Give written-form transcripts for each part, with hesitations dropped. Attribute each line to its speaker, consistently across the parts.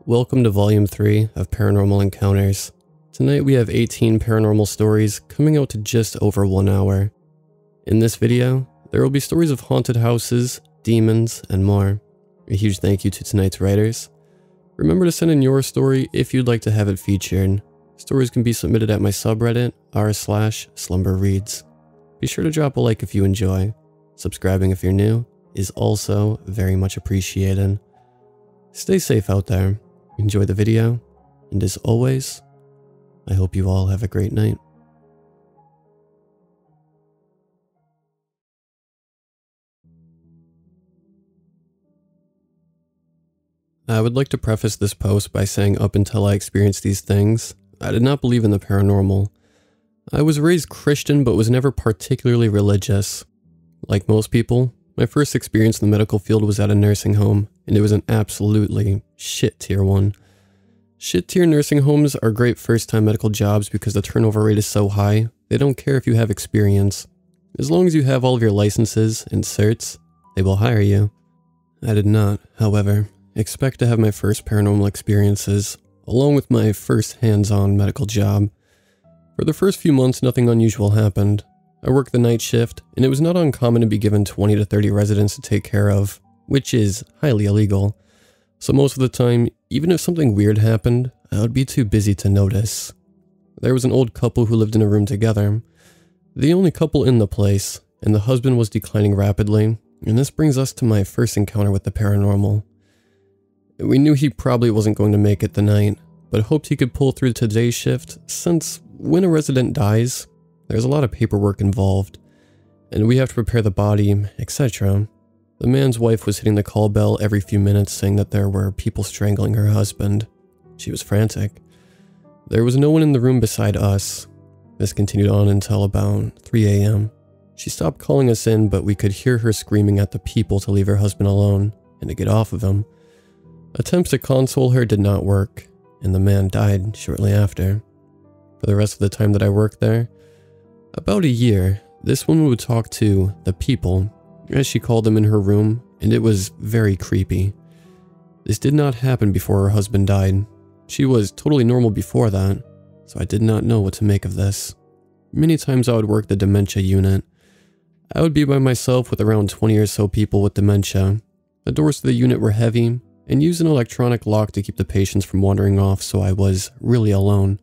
Speaker 1: Welcome to Volume 3 of Paranormal Encounters. Tonight we have 18 paranormal stories coming out to just over 1 hour. In this video, there will be stories of haunted houses, demons, and more. A huge thank you to tonight's writers. Remember to send in your story if you'd like to have it featured. Stories can be submitted at my subreddit, r/slumberreads. Be sure to drop a like if you enjoy. Subscribing if you're new is also very much appreciated. Stay safe out there. Enjoy the video, and as always, I hope you all have a great night. I would like to preface this post by saying up until I experienced these things, I did not believe in the paranormal. I was raised Christian but was never particularly religious. Like most people, my first experience in the medical field was at a nursing home, and it was an absolutely shit tier one. Shit tier nursing homes are great first time medical jobs because the turnover rate is so high, they don't care if you have experience. As long as you have all of your licenses and certs, they will hire you. I did not, however, expect to have my first paranormal experiences, along with my first hands-on medical job. For the first few months, nothing unusual happened. I worked the night shift, and it was not uncommon to be given 20 to 30 residents to take care of, which is highly illegal. So most of the time, even if something weird happened, I would be too busy to notice. There was an old couple who lived in a room together. The only couple in the place, and the husband was declining rapidly, and this brings us to my first encounter with the paranormal. We knew he probably wasn't going to make it the night, but hoped he could pull through today's shift, since when a resident dies, there's a lot of paperwork involved, and we have to prepare the body, etc. The man's wife was hitting the call bell every few minutes saying that there were people strangling her husband. She was frantic. There was no one in the room beside us. This continued on until about 3 a.m. She stopped calling us in, but we could hear her screaming at the people to leave her husband alone and to get off of him. Attempts to console her did not work, and the man died shortly after. For the rest of the time that I worked there, about a year, this woman would talk to the people, as she called them, in her room, and it was very creepy. This did not happen before her husband died. She was totally normal before that, so I did not know what to make of this. Many times I would work the dementia unit. I would be by myself with around 20 or so people with dementia. The doors to the unit were heavy, and used an electronic lock to keep the patients from wandering off, so I was really alone.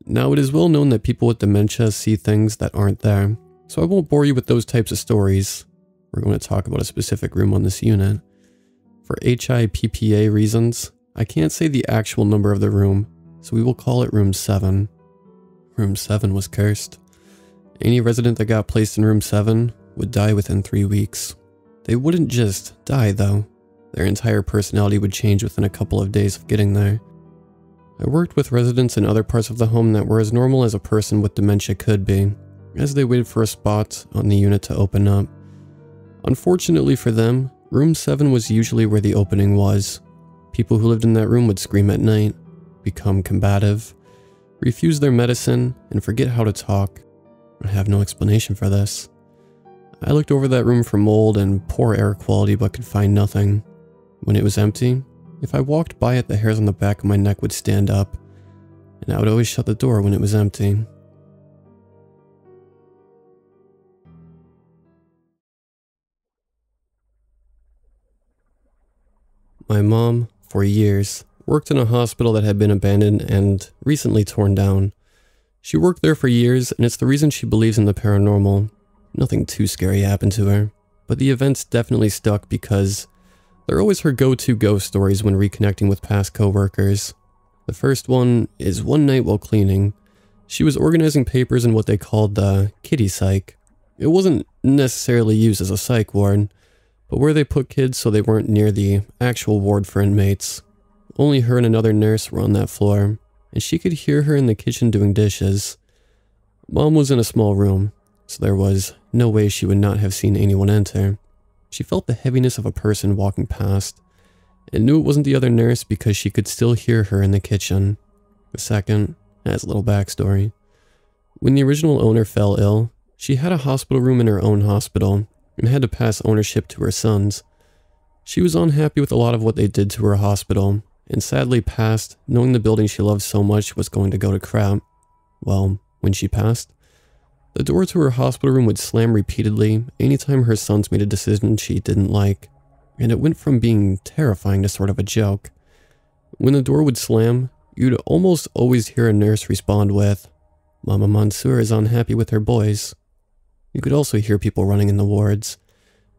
Speaker 1: Now, it is well known that people with dementia see things that aren't there, so I won't bore you with those types of stories. We're going to talk about a specific room on this unit. For HIPPA reasons, I can't say the actual number of the room, so we will call it Room 7. Room 7 was cursed. Any resident that got placed in Room 7 would die within 3 weeks. They wouldn't just die, though. Their entire personality would change within a couple of days of getting there. I worked with residents in other parts of the home that were as normal as a person with dementia could be, as they waited for a spot on the unit to open up. Unfortunately for them, Room 7 was usually where the opening was. People who lived in that room would scream at night, become combative, refuse their medicine, and forget how to talk. I have no explanation for this. I looked over that room for mold and poor air quality but could find nothing. When it was empty, if I walked by it, the hairs on the back of my neck would stand up, and I would always shut the door when it was empty. My mom, for years, worked in a hospital that had been abandoned and recently torn down. She worked there for years, and it's the reason she believes in the paranormal. Nothing too scary happened to her, but the events definitely stuck because they're always her go-to ghost stories when reconnecting with past co-workers. The first one is one night while cleaning. She was organizing papers in what they called the kiddie psych. It wasn't necessarily used as a psych ward, but where they put kids so they weren't near the actual ward for inmates. Only her and another nurse were on that floor, and she could hear her in the kitchen doing dishes. Mom was in a small room, so there was no way she would not have seen anyone enter. She felt the heaviness of a person walking past, and knew it wasn't the other nurse because she could still hear her in the kitchen. The second has a little backstory. When the original owner fell ill, she had a hospital room in her own hospital, and had to pass ownership to her sons. She was unhappy with a lot of what they did to her hospital, and sadly passed, knowing the building she loved so much was going to go to crap. Well, when she passed, the door to her hospital room would slam repeatedly anytime her sons made a decision she didn't like, and it went from being terrifying to sort of a joke. When the door would slam, you'd almost always hear a nurse respond with, "Mama Mansour is unhappy with her boys." You could also hear people running in the wards.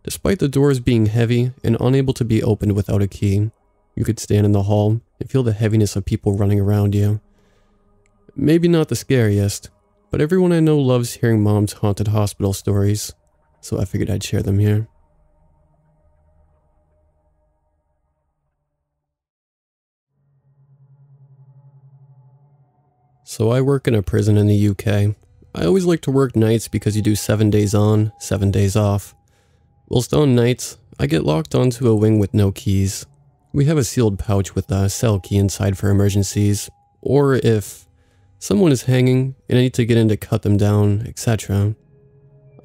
Speaker 1: Despite the doors being heavy and unable to be opened without a key, you could stand in the hall and feel the heaviness of people running around you. Maybe not the scariest, but everyone I know loves hearing Mom's haunted hospital stories, so I figured I'd share them here. So I work in a prison in the UK. I always like to work nights because you do 7 days on, 7 days off. Whilst on nights, I get locked onto a wing with no keys. We have a sealed pouch with a cell key inside for emergencies, or if someone is hanging and I need to get in to cut them down, etc.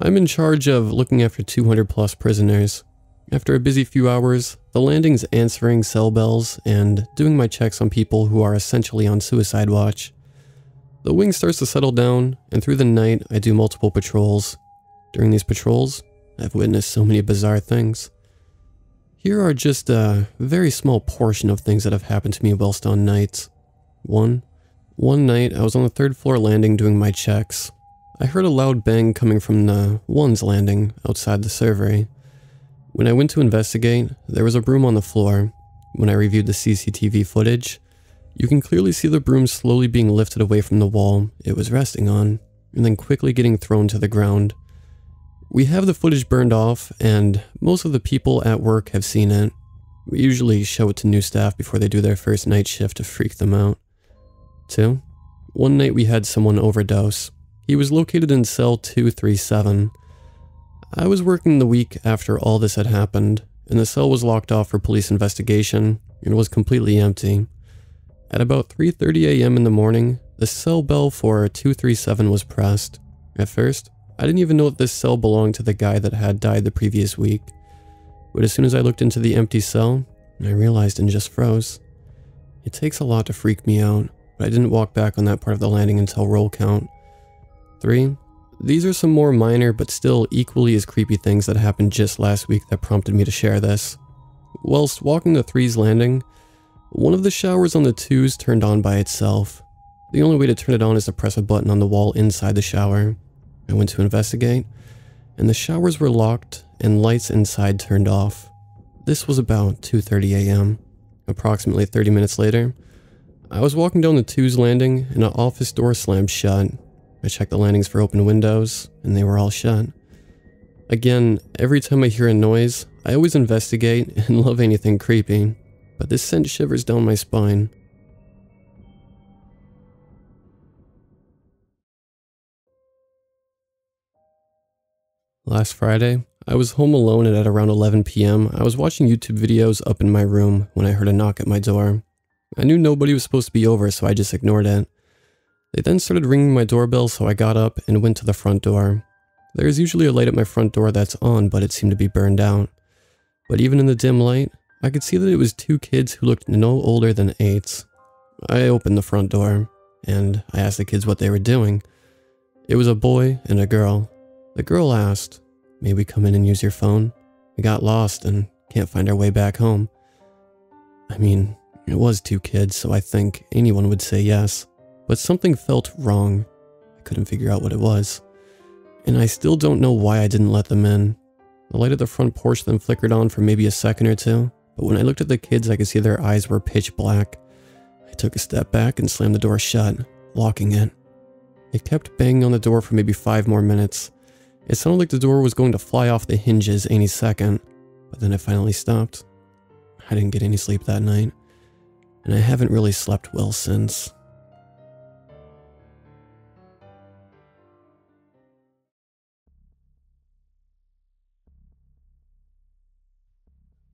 Speaker 1: I'm in charge of looking after 200 plus prisoners. After a busy few hours, the landing's answering cell bells and doing my checks on people who are essentially on suicide watch. The wing starts to settle down, and through the night, I do multiple patrols. During these patrols, I've witnessed so many bizarre things. Here are just a very small portion of things that have happened to me whilst on nights. One night, I was on the 3rd floor landing doing my checks. I heard a loud bang coming from the 1's landing outside the servery. When I went to investigate, there was a broom on the floor. When I reviewed the CCTV footage, you can clearly see the broom slowly being lifted away from the wall it was resting on, and then quickly getting thrown to the ground. We have the footage burned off, and most of the people at work have seen it. We usually show it to new staff before they do their first night shift to freak them out. 2. One night we had someone overdose. He was located in cell 237. I was working the week after all this had happened, and the cell was locked off for police investigation, and was completely empty. At about 3:30 a.m. in the morning, the cell bell for 237 was pressed. At first, I didn't even know that this cell belonged to the guy that had died the previous week. But as soon as I looked into the empty cell, I realized and just froze. It takes a lot to freak me out, but I didn't walk back on that part of the landing until roll count. 3. These are some more minor but still equally as creepy things that happened just last week that prompted me to share this. Whilst walking the 3's landing, one of the showers on the 2's turned on by itself. The only way to turn it on is to press a button on the wall inside the shower. I went to investigate, and the showers were locked and lights inside turned off. This was about 2:30 a.m. Approximately 30 minutes later, I was walking down the 2's landing and an office door slammed shut. I checked the landings for open windows, and they were all shut. Again, every time I hear a noise, I always investigate and love anything creepy, but this sent shivers down my spine. Last Friday, I was home alone and at around 11 p.m. I was watching YouTube videos up in my room when I heard a knock at my door. I knew nobody was supposed to be over, so I just ignored it. They then started ringing my doorbell, so I got up and went to the front door. There is usually a light at my front door that's on, but it seemed to be burned out. But even in the dim light, I could see that it was 2 kids who looked no older than 8. I opened the front door, and I asked the kids what they were doing. It was a boy and a girl. The girl asked, "May we come in and use your phone? We got lost and can't find our way back home." I mean, it was 2 kids, so I think anyone would say yes. But something felt wrong. I couldn't figure out what it was. And I still don't know why I didn't let them in. The light at the front porch then flickered on for maybe a second or two, but when I looked at the kids, I could see their eyes were pitch black. I took a step back and slammed the door shut, locking it. It kept banging on the door for maybe 5 more minutes. It sounded like the door was going to fly off the hinges any second, but then it finally stopped. I didn't get any sleep that night, and I haven't really slept well since.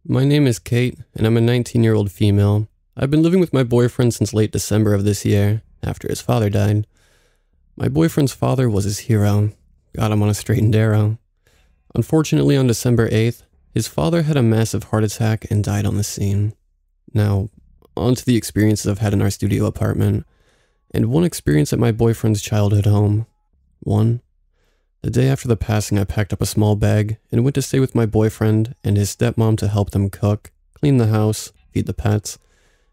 Speaker 1: My name is Kate, and I'm a 19-year-old female. I've been living with my boyfriend since late December of this year, after his father died. My boyfriend's father was his hero. Got him on a straight and narrow. Unfortunately, on December 8th, his father had a massive heart attack and died on the scene. Now, on to the experiences I've had in our studio apartment, and one experience at my boyfriend's childhood home. 1. The day after the passing, I packed up a small bag and went to stay with my boyfriend and his stepmom to help them cook, clean the house, feed the pets,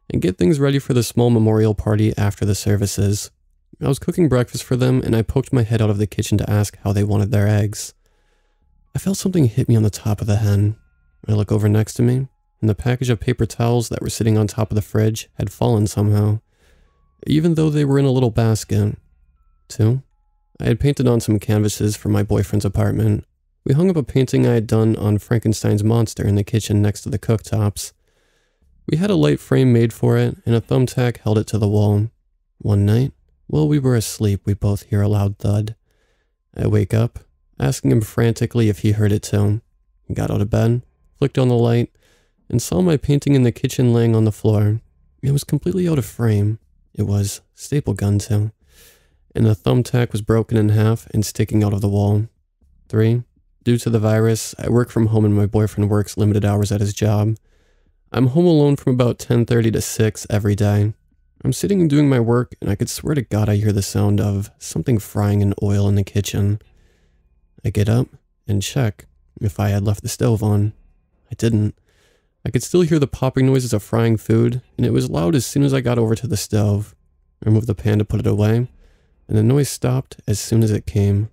Speaker 1: and get things ready for the small memorial party after the services. I was cooking breakfast for them, and I poked my head out of the kitchen to ask how they wanted their eggs. I felt something hit me on the top of the head. I look over next to me, and the package of paper towels that were sitting on top of the fridge had fallen somehow, even though they were in a little basket. 2. I had painted on some canvases for my boyfriend's apartment. We hung up a painting I had done on Frankenstein's monster in the kitchen next to the cooktops. We had a light frame made for it, and a thumbtack held it to the wall. One night, while we were asleep, we both hear a loud thud. I wake up, asking him frantically if he heard it too. He got out of bed, flicked on the light, and saw my painting in the kitchen laying on the floor. It was completely out of frame. It was staple gun too, and the thumbtack was broken in half and sticking out of the wall. 3. Due to the virus, I work from home and my boyfriend works limited hours at his job. I'm home alone from about 10:30 to 6 every day. I'm sitting and doing my work, and I could swear to God I hear the sound of something frying in oil in the kitchen. I get up and check if I had left the stove on. I didn't. I could still hear the popping noises of frying food, and it was loud as soon as I got over to the stove. I moved the pan to put it away, and the noise stopped as soon as it came.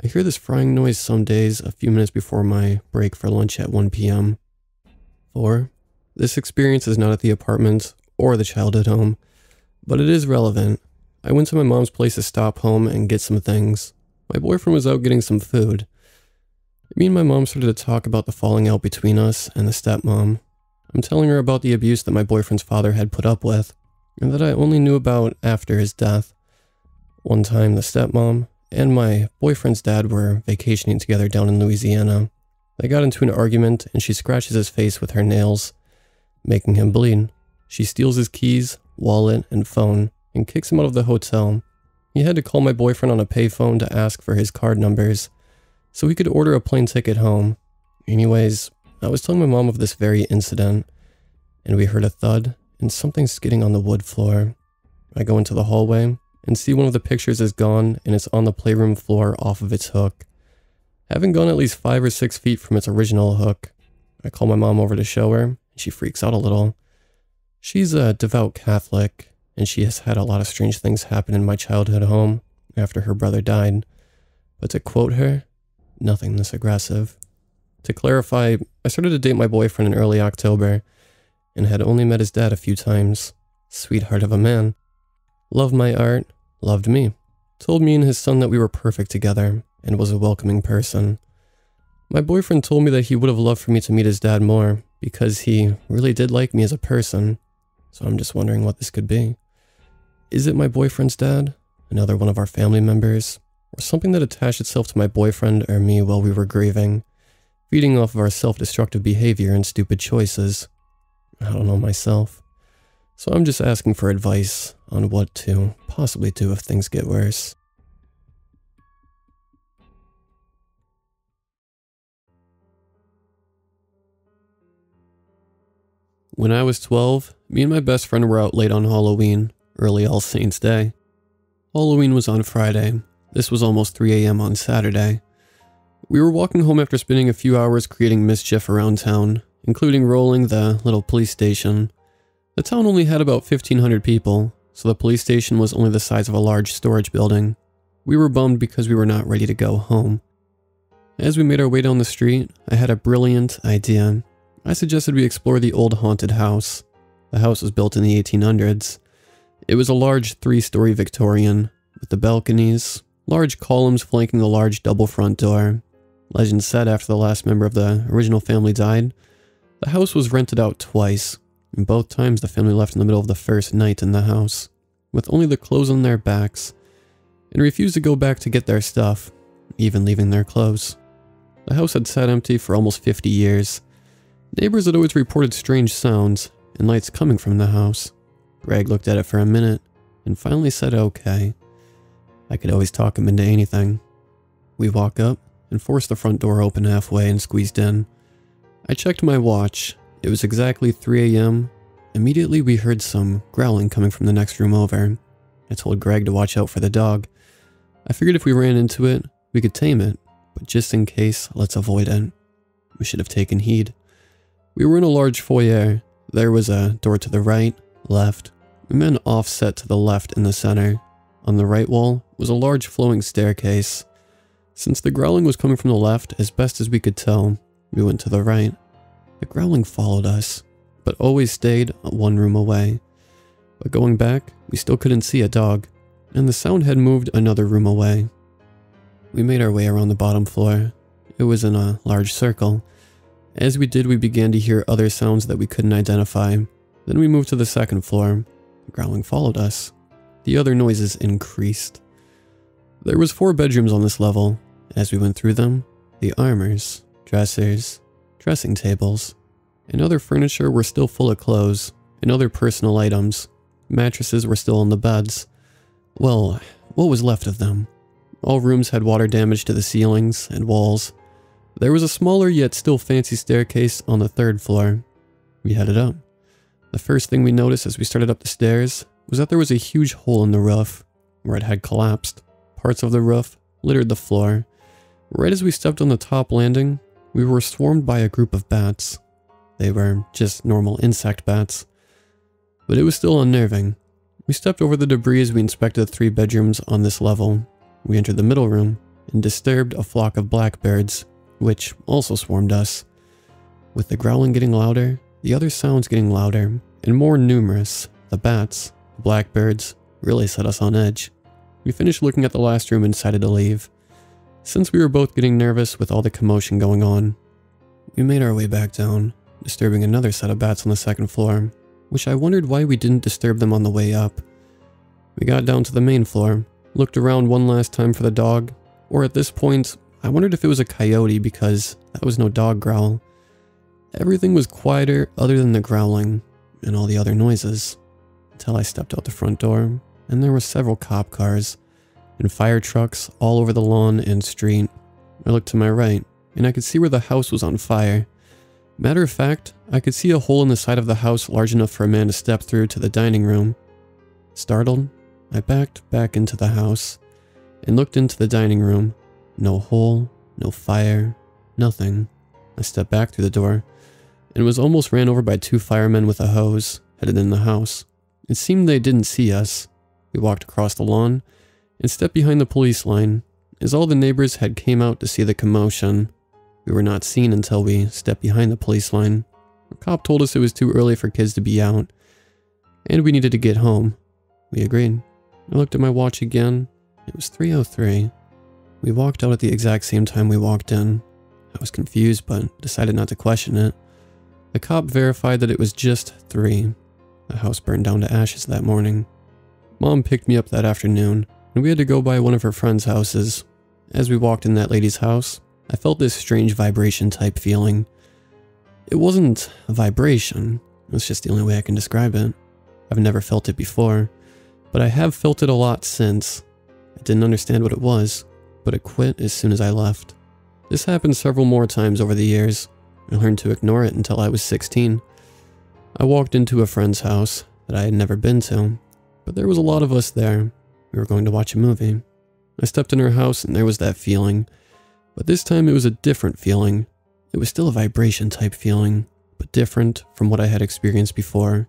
Speaker 1: I hear this frying noise some days a few minutes before my break for lunch at 1 p.m. 4. This experience is not at the apartment or the childhood home, but it is relevant. I went to my mom's place to stop home and get some things. My boyfriend was out getting some food. Me and my mom started to talk about the falling out between us and the stepmom. I'm telling her about the abuse that my boyfriend's father had put up with, and that I only knew about after his death. One time, the stepmom and my boyfriend's dad were vacationing together down in Louisiana. They got into an argument, and she scratches his face with her nails, making him bleed. She steals his keys, wallet, and phone, and kicks him out of the hotel. He had to call my boyfriend on a payphone to ask for his card numbers, so he could order a plane ticket home. Anyways, I was telling my mom of this very incident, and we heard a thud and something skidding on the wood floor. I go into the hallway and see one of the pictures is gone, and it's on the playroom floor off of its hook, having gone at least 5 or 6 feet from its original hook. I call my mom over to show her, and she freaks out a little. She's a devout Catholic, and she has had a lot of strange things happen in my childhood home after her brother died. But to quote her, nothing this aggressive. To clarify, I started to date my boyfriend in early October, and had only met his dad a few times. Sweetheart of a man. Loved my art, loved me. Told me and his son that we were perfect together, and was a welcoming person. My boyfriend told me that he would have loved for me to meet his dad more, because he really did like me as a person. So I'm just wondering what this could be. Is it my boyfriend's dad? Another one of our family members? Or something that attached itself to my boyfriend or me while we were grieving, feeding off of our self-destructive behavior and stupid choices? I don't know myself. So I'm just asking for advice on what to possibly do if things get worse. When I was 12, me and my best friend were out late on Halloween, early All Saints Day. Halloween was on Friday. This was almost 3 a.m. on Saturday. We were walking home after spending a few hours creating mischief around town, including rolling the little police station. The town only had about 1,500 people, so the police station was only the size of a large storage building. We were bummed because we were not ready to go home. As we made our way down the street, I had a brilliant idea. I suggested we explore the old haunted house. The house was built in the 1800s. It was a large 3-story Victorian, with the balconies, large columns flanking the large double front door. Legend said after the last member of the original family died, the house was rented out twice, and both times the family left in the middle of the first night in the house, with only the clothes on their backs, and refused to go back to get their stuff, even leaving their clothes. The house had sat empty for almost 50 years. Neighbors had always reported strange sounds and lights coming from the house. Greg looked at it for a minute and finally said okay. I could always talk him into anything. We walk up and forced the front door open halfway and squeezed in. I checked my watch. It was exactly 3 a.m. Immediately we heard some growling coming from the next room over. I told Greg to watch out for the dog. I figured if we ran into it, we could tame it, but just in case, let's avoid it. We should have taken heed. We were in a large foyer. There was a door to the right, left, and then offset to the left in the center. On the right wall was a large flowing staircase. Since the growling was coming from the left, as best as we could tell, we went to the right. The growling followed us, but always stayed one room away. But going back, we still couldn't see a dog, and the sound had moved another room away. We made our way around the bottom floor. It was in a large circle. As we did, we began to hear other sounds that we couldn't identify. Then we moved to the second floor. The growling followed us. The other noises increased. There was 4 bedrooms on this level. As we went through them, the armors, dressers, dressing tables, and other furniture were still full of clothes and other personal items. Mattresses were still on the beds. Well, what was left of them? All rooms had water damage to the ceilings and walls. There was a smaller yet still fancy staircase on the 3rd floor. We headed up. The first thing we noticed as we started up the stairs was that there was a huge hole in the roof, where it had collapsed. Parts of the roof littered the floor. Right as we stepped on the top landing, we were swarmed by a group of bats. They were just normal insect bats. But it was still unnerving. We stepped over the debris as we inspected the 3 bedrooms on this level. We entered the middle room and disturbed a flock of blackbirds, which also swarmed us. With the growling getting louder, the other sounds getting louder, and more numerous, the bats, the blackbirds, really set us on edge. We finished looking at the last room and decided to leave. Since we were both getting nervous with all the commotion going on, we made our way back down, disturbing another set of bats on the 2nd floor, which I wondered why we didn't disturb them on the way up. We got down to the main floor, looked around one last time for the dog, or at this point, I wondered if it was a coyote because that was no dog growl. Everything was quieter other than the growling and all the other noises, until I stepped out the front door, and there were several cop cars and fire trucks all over the lawn and street. I looked to my right, and I could see where the house was on fire. Matter of fact, I could see a hole in the side of the house large enough for a man to step through to the dining room. Startled, I backed back into the house and looked into the dining room. No hole, no fire, nothing. I stepped back through the door and was almost ran over by 2 firemen with a hose headed in the house. It seemed they didn't see us. We walked across the lawn and stepped behind the police line, as all the neighbors had came out to see the commotion. We were not seen until we stepped behind the police line. A cop told us it was too early for kids to be out, and we needed to get home. We agreed. I looked at my watch again. It was 3:03. We walked out at the exact same time we walked in. I was confused, but decided not to question it. The cop verified that it was just 3. The house burned down to ashes that morning. Mom picked me up that afternoon, and we had to go by one of her friends' houses. As we walked in that lady's house, I felt this strange vibration type feeling. It wasn't a vibration, it was just the only way I can describe it. I've never felt it before, but I have felt it a lot since. I didn't understand what it was, but it quit as soon as I left. This happened several more times over the years. I learned to ignore it until I was 16. I walked into a friend's house that I had never been to, but there was a lot of us there. We were going to watch a movie. I stepped in her house and there was that feeling, but this time it was a different feeling. It was still a vibration type feeling, but different from what I had experienced before.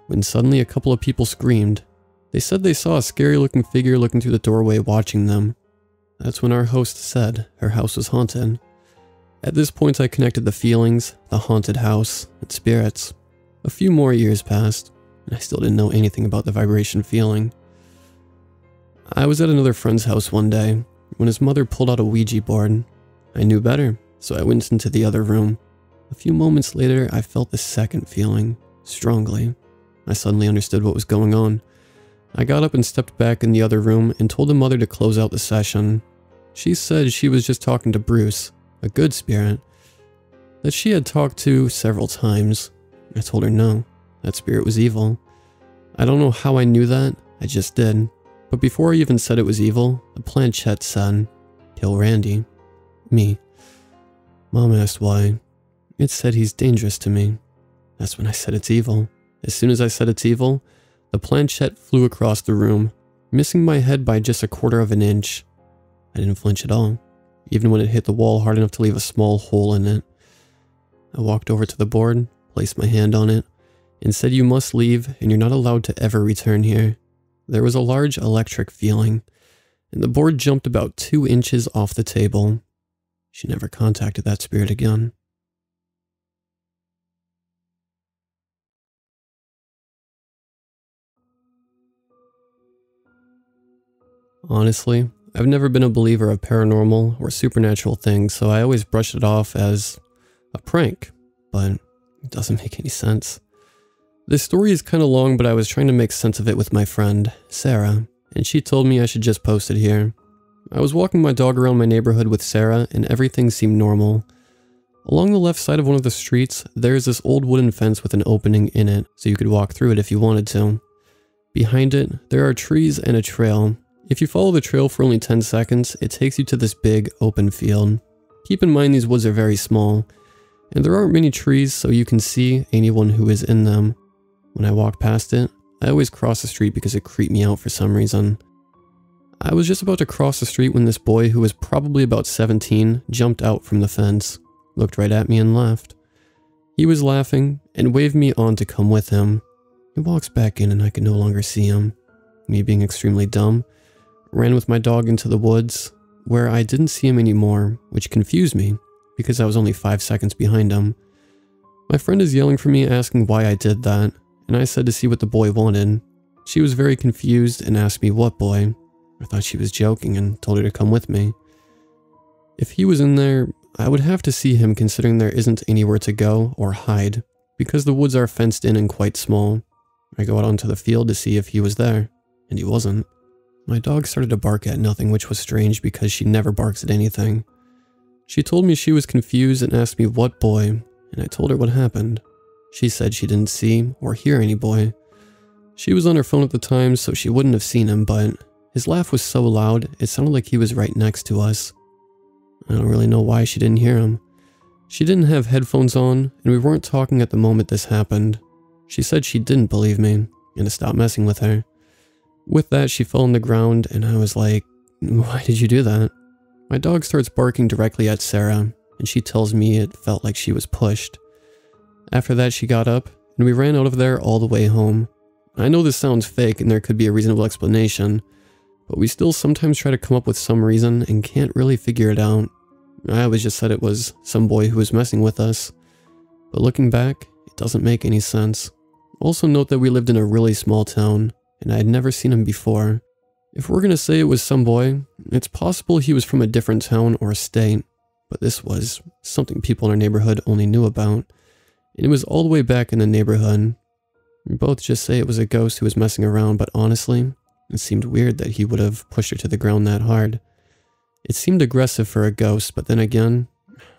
Speaker 1: When suddenly a couple of people screamed. They said they saw a scary looking figure looking through the doorway watching them. That's when our host said her house was haunted. At this point I connected the feelings, the haunted house, and spirits. A few more years passed, and I still didn't know anything about the vibration feeling. I was at another friend's house one day when his mother pulled out a Ouija board. I knew better, so I went into the other room. A few moments later, I felt the second feeling, strongly. I suddenly understood what was going on. I got up and stepped back in the other room and told the mother to close out the session. She said she was just talking to Bruce, a good spirit, that she had talked to several times. I told her no, that spirit was evil. I don't know how I knew that, I just did. But before I even said it was evil, the planchette said, "Kill Randy." Me. Mom asked why. It said he's dangerous to me. That's when I said it's evil. As soon as I said it's evil, the planchette flew across the room, missing my head by just 1/4 of an inch. I didn't flinch at all, even when it hit the wall hard enough to leave a small hole in it. I walked over to the board, placed my hand on it, and said, "You must leave, and you're not allowed to ever return here." There was a large electric feeling, and the board jumped about 2 inches off the table. She never contacted that spirit again. Honestly, I've never been a believer of paranormal or supernatural things, so I always brushed it off as a prank, but it doesn't make any sense. This story is kind of long, but I was trying to make sense of it with my friend, Sarah, and she told me I should just post it here. I was walking my dog around my neighborhood with Sarah, and everything seemed normal. Along the left side of one of the streets, there's this old wooden fence with an opening in it, so you could walk through it if you wanted to. Behind it, there are trees and a trail. If you follow the trail for only 10 seconds, it takes you to this big, open field. Keep in mind these woods are very small, and there aren't many trees so you can see anyone who is in them. When I walk past it, I always cross the street because it creeped me out for some reason. I was just about to cross the street when this boy, who was probably about 17, jumped out from the fence, looked right at me and laughed. He was laughing and waved me on to come with him. He walks back in and I could no longer see him. Me being extremely dumb, ran with my dog into the woods, where I didn't see him anymore, which confused me because I was only 5 seconds behind him. My friend is yelling for me, asking why I did that, and I said to see what the boy wanted. She was very confused and asked me what boy. I thought she was joking and told her to come with me. If he was in there, I would have to see him, considering there isn't anywhere to go or hide, because the woods are fenced in and quite small. I go out onto the field to see if he was there, and he wasn't. My dog started to bark at nothing, which was strange because she never barks at anything. She told me she was confused and asked me what boy, and I told her what happened. She said she didn't see or hear any boy. She was on her phone at the time, so she wouldn't have seen him, but his laugh was so loud, it sounded like he was right next to us. I don't really know why she didn't hear him. She didn't have headphones on, and we weren't talking at the moment this happened. She said she didn't believe me, and to stop messing with her. With that, she fell on the ground, and I was like, "Why did you do that?" My dog starts barking directly at Sarah, and she tells me it felt like she was pushed. After that, she got up, and we ran out of there all the way home. I know this sounds fake, and there could be a reasonable explanation, but we still sometimes try to come up with some reason and can't really figure it out. I always just said it was some boy who was messing with us, but looking back, it doesn't make any sense. Also note that we lived in a really small town, and I had never seen him before. If we're gonna say it was some boy, it's possible he was from a different town or state, but this was something people in our neighborhood only knew about, and it was all the way back in the neighborhood. We both just say it was a ghost who was messing around, but honestly, it seemed weird that he would have pushed her to the ground that hard. It seemed aggressive for a ghost, but then again,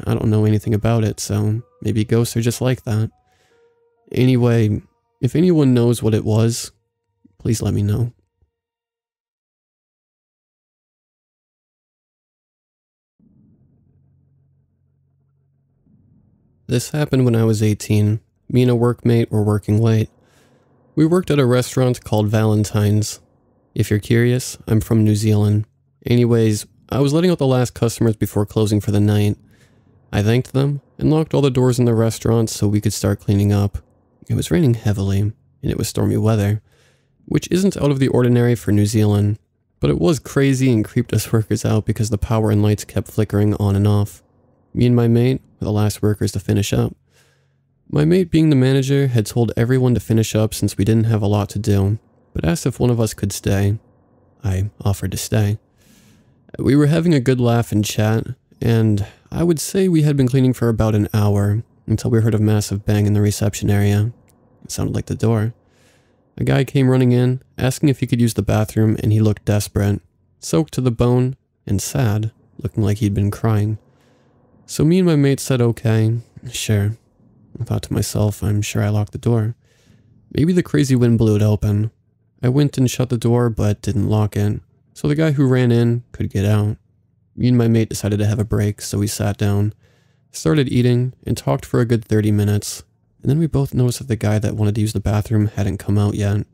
Speaker 1: I don't know anything about it, so maybe ghosts are just like that. Anyway, if anyone knows what it was, please let me know. This happened when I was 18. Me and a workmate were working late. We worked at a restaurant called Valentine's. If you're curious, I'm from New Zealand. Anyways, I was letting out the last customers before closing for the night. I thanked them and locked all the doors in the restaurant so we could start cleaning up. It was raining heavily, and it was stormy weather, which isn't out of the ordinary for New Zealand, but it was crazy and creeped us workers out because the power and lights kept flickering on and off. Me and my mate were the last workers to finish up. My mate, being the manager, had told everyone to finish up since we didn't have a lot to do, but asked if one of us could stay. I offered to stay. We were having a good laugh and chat, and I would say we had been cleaning for about an hour until we heard a massive bang in the reception area. It sounded like the door. A guy came running in, asking if he could use the bathroom, and he looked desperate, soaked to the bone, and sad, looking like he'd been crying. So me and my mate said okay, sure. I thought to myself, I'm sure I locked the door. Maybe the crazy wind blew it open. I went and shut the door, but didn't lock it, so the guy who ran in could get out. Me and my mate decided to have a break, so we sat down, started eating, and talked for a good 30 minutes. and then we both noticed that the guy that wanted to use the bathroom hadn't come out yet.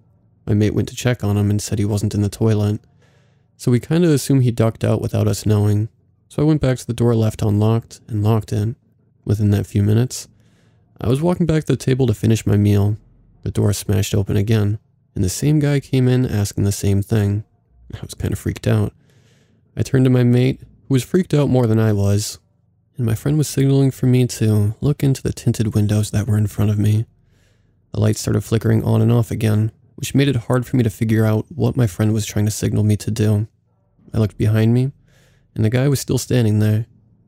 Speaker 1: My mate went to check on him and said he wasn't in the toilet. So we kind of assumed he ducked out without us knowing. So I went back to the door left unlocked and locked it. Within that few minutes, I was walking back to the table to finish my meal. The door smashed open again, and the same guy came in asking the same thing. I was kind of freaked out. I turned to my mate, who was freaked out more than I was, and my friend was signaling for me to look into the tinted windows that were in front of me. The lights started flickering on and off again, which made it hard for me to figure out what my friend was trying to signal me to do. I looked behind me, and the guy was still standing there.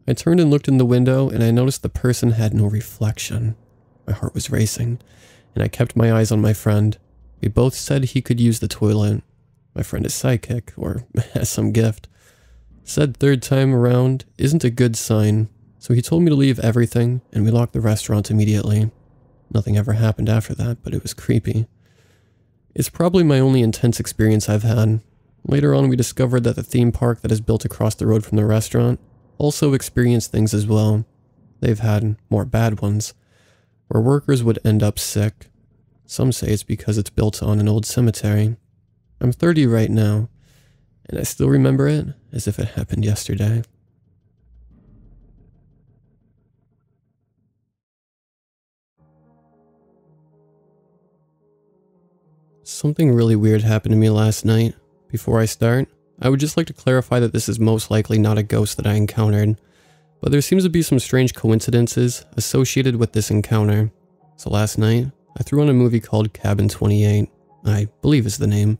Speaker 1: I turned and looked in the window, and I noticed the person had no reflection. My heart was racing, and I kept my eyes on my friend. We both said he could use the toilet. My friend is psychic, or has some gift. Said third time around isn't a good sign, so he told me to leave everything, and we locked the restaurant immediately. Nothing ever happened after that, but it was creepy. It's probably my only intense experience I've had. Later on, we discovered that the theme park that is built across the road from the restaurant also experienced things as well. They've had more bad ones, where workers would end up sick. Some say it's because it's built on an old cemetery. I'm 30 right now, and I still remember it as if it happened yesterday. Something really weird happened to me last night. Before I start, I would just like to clarify that this is most likely not a ghost that I encountered, but there seems to be some strange coincidences associated with this encounter. So last night, I threw on a movie called Cabin 28, I believe is the name.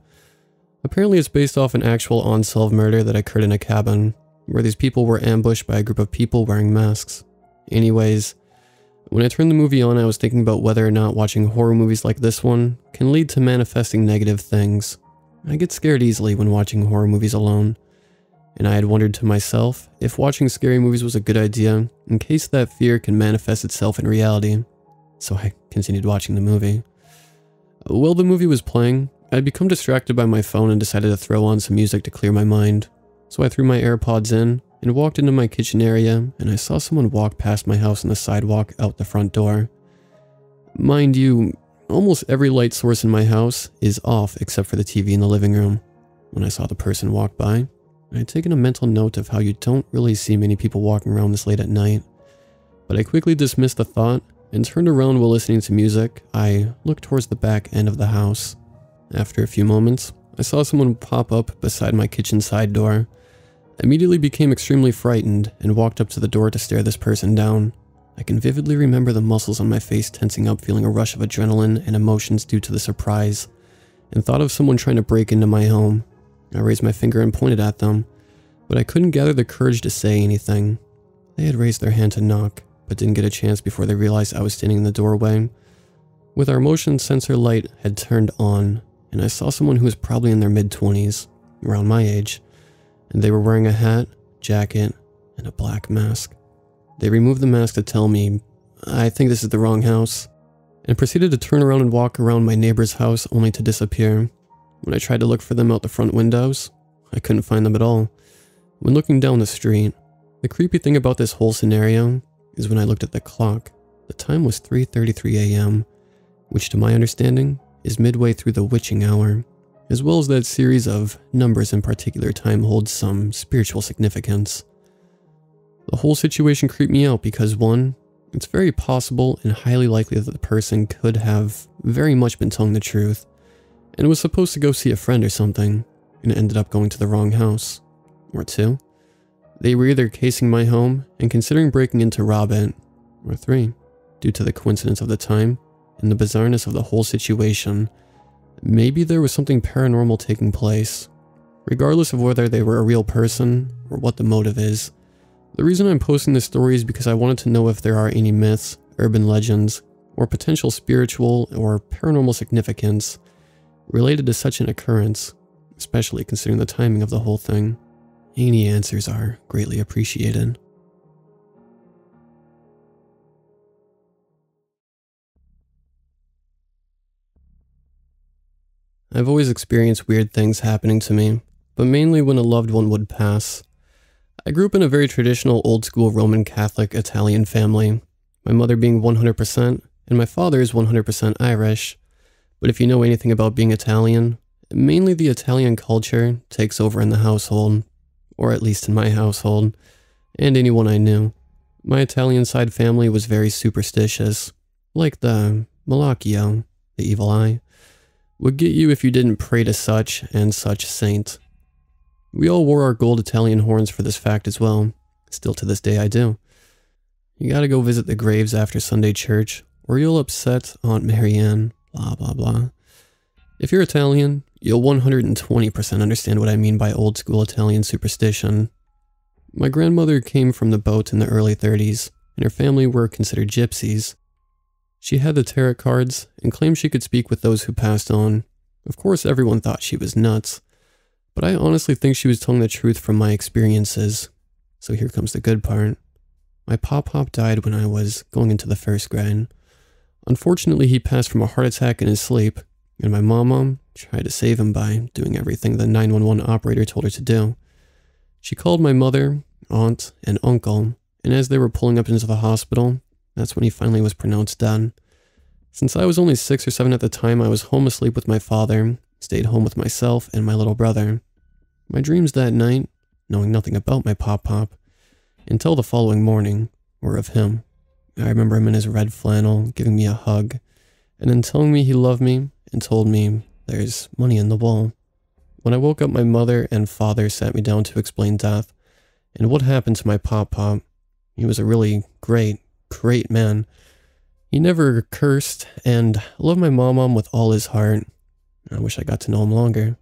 Speaker 1: Apparently it's based off an actual unsolved murder that occurred in a cabin, where these people were ambushed by a group of people wearing masks. Anyways, when I turned the movie on, I was thinking about whether or not watching horror movies like this one can lead to manifesting negative things. I get scared easily when watching horror movies alone, and I had wondered to myself if watching scary movies was a good idea in case that fear can manifest itself in reality. So I continued watching the movie. While the movie was playing, I had become distracted by my phone and decided to throw on some music to clear my mind. So I threw my AirPods in and walked into my kitchen area, and I saw someone walk past my house on the sidewalk out the front door. Mind you, almost every light source in my house is off except for the TV in the living room. When I saw the person walk by, I had taken a mental note of how you don't really see many people walking around this late at night. But I quickly dismissed the thought and turned around while listening to music. I looked towards the back end of the house. After a few moments, I saw someone pop up beside my kitchen side door. I immediately became extremely frightened and walked up to the door to stare this person down. I can vividly remember the muscles on my face tensing up, feeling a rush of adrenaline and emotions due to the surprise, and thought of someone trying to break into my home. I raised my finger and pointed at them, but I couldn't gather the courage to say anything. They had raised their hand to knock, but didn't get a chance before they realized I was standing in the doorway. With our motion sensor light had turned on, and I saw someone who was probably in their mid-20s, around my age, and they were wearing a hat, jacket, and a black mask. They removed the mask to tell me, "I think this is the wrong house," and proceeded to turn around and walk around my neighbor's house only to disappear. When I tried to look for them out the front windows, I couldn't find them at all. When looking down the street, the creepy thing about this whole scenario is when I looked at the clock, the time was 3:33 a.m., which to my understanding is midway through the witching hour, as well as that series of numbers in particular time holds some spiritual significance. The whole situation creeped me out because one, it's very possible and highly likely that the person could have very much been telling the truth and was supposed to go see a friend or something and ended up going to the wrong house. Or two, they were either casing my home and considering breaking in to rob it. Or three, due to the coincidence of the time and the bizarreness of the whole situation, maybe there was something paranormal taking place. Regardless of whether they were a real person or what the motive is, the reason I'm posting this story is because I wanted to know if there are any myths, urban legends, or potential spiritual or paranormal significance related to such an occurrence, especially considering the timing of the whole thing. Any answers are greatly appreciated. I've always experienced weird things happening to me, but mainly when a loved one would pass. I grew up in a very traditional old-school Roman Catholic Italian family, my mother being 100% and my father is 100% Irish. But if you know anything about being Italian, mainly the Italian culture takes over in the household, or at least in my household, and anyone I knew. My Italian side family was very superstitious, like the Malacchio, the evil eye, would get you if you didn't pray to such and such saint. We all wore our gold Italian horns for this fact as well. Still to this day I do. You gotta go visit the graves after Sunday church, or you'll upset Aunt Marianne, blah blah blah. If you're Italian, you'll 120% understand what I mean by old school Italian superstition. My grandmother came from the boat in the early 30s, and her family were considered gypsies. She had the tarot cards and claimed she could speak with those who passed on. Of course, everyone thought she was nuts, but I honestly think she was telling the truth from my experiences. So here comes the good part. My pop-pop died when I was going into the 1st grade. Unfortunately, he passed from a heart attack in his sleep, and my mom tried to save him by doing everything the 911 operator told her to do. She called my mother, aunt, and uncle, and as they were pulling up into the hospital, that's when he finally was pronounced dead. Since I was only 6 or 7 at the time, I was home asleep with my father, stayed home with myself and my little brother. My dreams that night, knowing nothing about my pop-pop, until the following morning, were of him. I remember him in his red flannel, giving me a hug, and then telling me he loved me and told me there's money in the wall. When I woke up, my mother and father sat me down to explain death and what happened to my pop-pop. He was a really great man. He never cursed and loved my mom with all his heart. I wish I got to know him longer.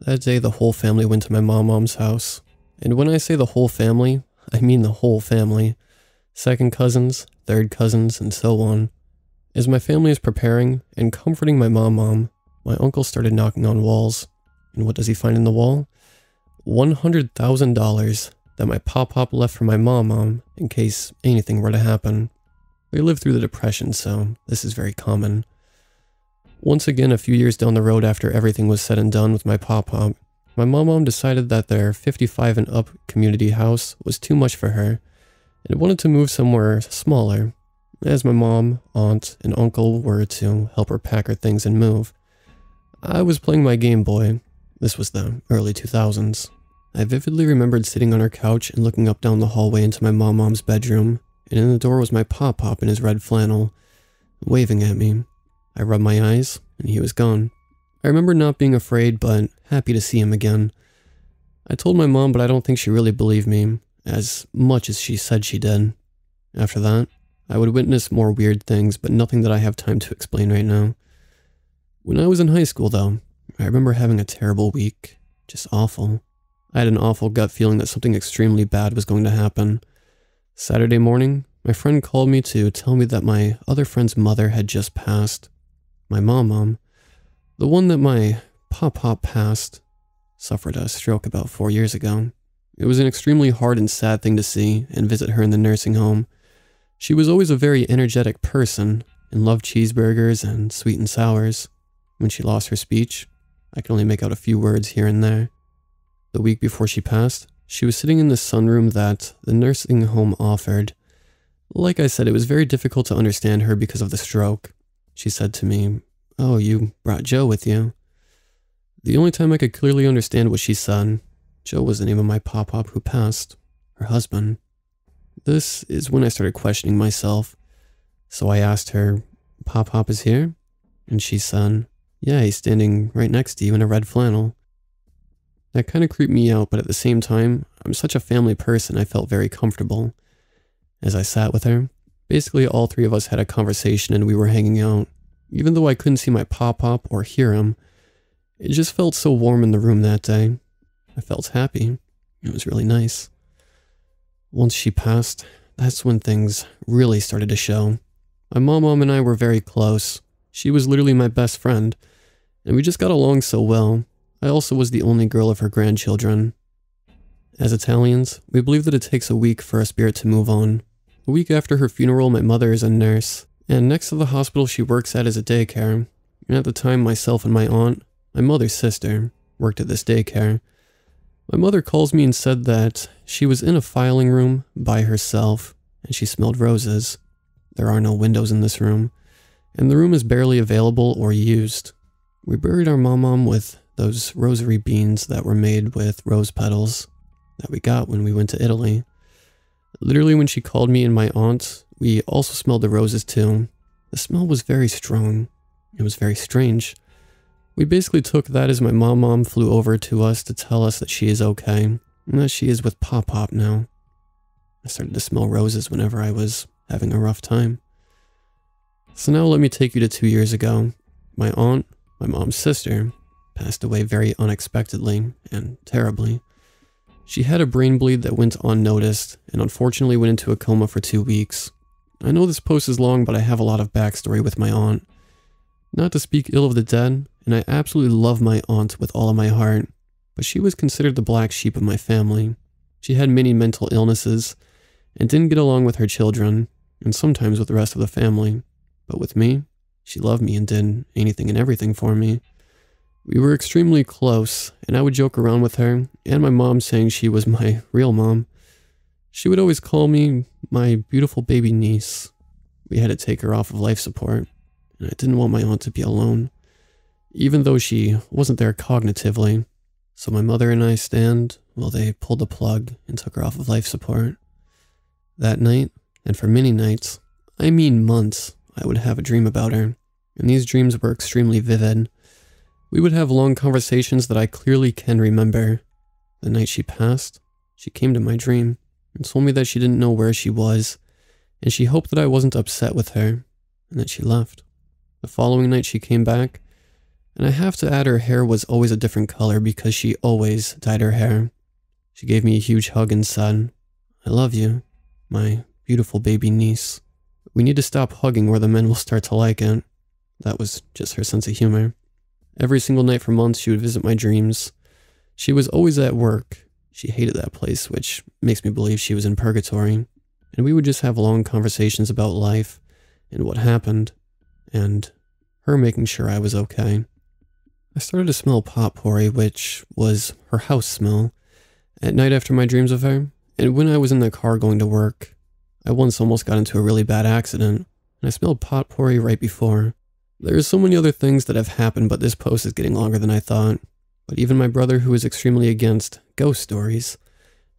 Speaker 1: That day, the whole family went to my mom's house. And when I say the whole family, I mean the whole family. 2nd cousins, 3rd cousins, and so on. As my family is preparing and comforting my mom, my uncle started knocking on walls. And what does he find in the wall? $100,000 that my pop-pop left for my mom in case anything were to happen. We lived through the Depression, so this is very common. Once again, a few years down the road after everything was said and done with my pop-pop, my mom decided that their 55 and up community house was too much for her and wanted to move somewhere smaller, as my mom, aunt, and uncle were to help her pack her things and move. I was playing my Game Boy. This was the early 2000s. I vividly remembered sitting on her couch and looking up down the hallway into my mom's bedroom, and in the door was my pop-pop in his red flannel, waving at me. I rubbed my eyes, and he was gone. I remember not being afraid, but happy to see him again. I told my mom, but I don't think she really believed me, as much as she said she did. After that, I would witness more weird things, but nothing that I have time to explain right now. When I was in high school, though, I remember having a terrible week. Just awful. I had an awful gut feeling that something extremely bad was going to happen. Saturday morning, my friend called me to tell me that my other friend's mother had just passed. My mom, the one that my pop-pop passed, suffered a stroke about 4 years ago. It was an extremely hard and sad thing to see and visit her in the nursing home. She was always a very energetic person and loved cheeseburgers and sweet and sours. When she lost her speech, I could only make out a few words here and there. The week before she passed, she was sitting in the sunroom that the nursing home offered. Like I said, it was very difficult to understand her because of the stroke. She said to me, "Oh, you brought Joe with you." The only time I could clearly understand what she said, Joe was the name of my pop-pop who passed, her husband. This is when I started questioning myself. So I asked her, "Pop-pop is here?" And she said, "Yeah, he's standing right next to you in a red flannel." That kind of creeped me out, but at the same time, I'm such a family person, I felt very comfortable. As I sat with her, basically all 3 of us had a conversation and we were hanging out. Even though I couldn't see my pop-pop or hear him, it just felt so warm in the room that day. I felt happy. It was really nice. Once she passed, that's when things really started to show. My mom and I were very close. She was literally my best friend, and we just got along so well. I also was the only girl of her grandchildren. As Italians, we believe that it takes a week for a spirit to move on. A week after her funeral, my mother is a nurse, and next to the hospital she works at is a daycare. And at the time, myself and my aunt, my mother's sister, worked at this daycare. My mother calls me and said that she was in a filing room by herself, and she smelled roses. There are no windows in this room, and the room is barely available or used. We buried our mom with those rosary beans that were made with rose petals that we got when we went to Italy. Literally, when she called me and my aunt, we also smelled the roses too. The smell was very strong. It was very strange. We basically took that as my mom flew over to us to tell us that she is okay, and that she is with Pop now. I started to smell roses whenever I was having a rough time. So now let me take you to 2 years ago. My aunt, my mom's sister, passed away very unexpectedly and terribly. She had a brain bleed that went unnoticed and unfortunately went into a coma for 2 weeks. I know this post is long, but I have a lot of backstory with my aunt. Not to speak ill of the dead, and I absolutely love my aunt with all of my heart, but she was considered the black sheep of my family. She had many mental illnesses and didn't get along with her children, and sometimes with the rest of the family. But with me, she loved me and did anything and everything for me. We were extremely close, and I would joke around with her, and my mom saying she was my real mom. She would always call me my beautiful baby niece. We had to take her off of life support, and I didn't want my aunt to be alone, even though she wasn't there cognitively. So my mother and I they pulled the plug and took her off of life support. That night, and for many nights, I mean months, I would have a dream about her, and these dreams were extremely vivid. We would have long conversations that I clearly can remember. The night she passed, she came to my dream and told me that she didn't know where she was, and she hoped that I wasn't upset with her, and that she left. The following night she came back, and I have to add her hair was always a different color because she always dyed her hair. She gave me a huge hug and said, "I love you, my beautiful baby niece. We need to stop hugging or the men will start to like it." That was just her sense of humor. Every single night for months she would visit my dreams. She was always at work. She hated that place, which makes me believe she was in purgatory. And we would just have long conversations about life and what happened, and her making sure I was okay. I started to smell potpourri, which was her house smell, at night after my dreams of her. And when I was in the car going to work, I once almost got into a really bad accident, and I smelled potpourri right before. There are so many other things that have happened, but this post is getting longer than I thought. But even my brother, who is extremely against ghost stories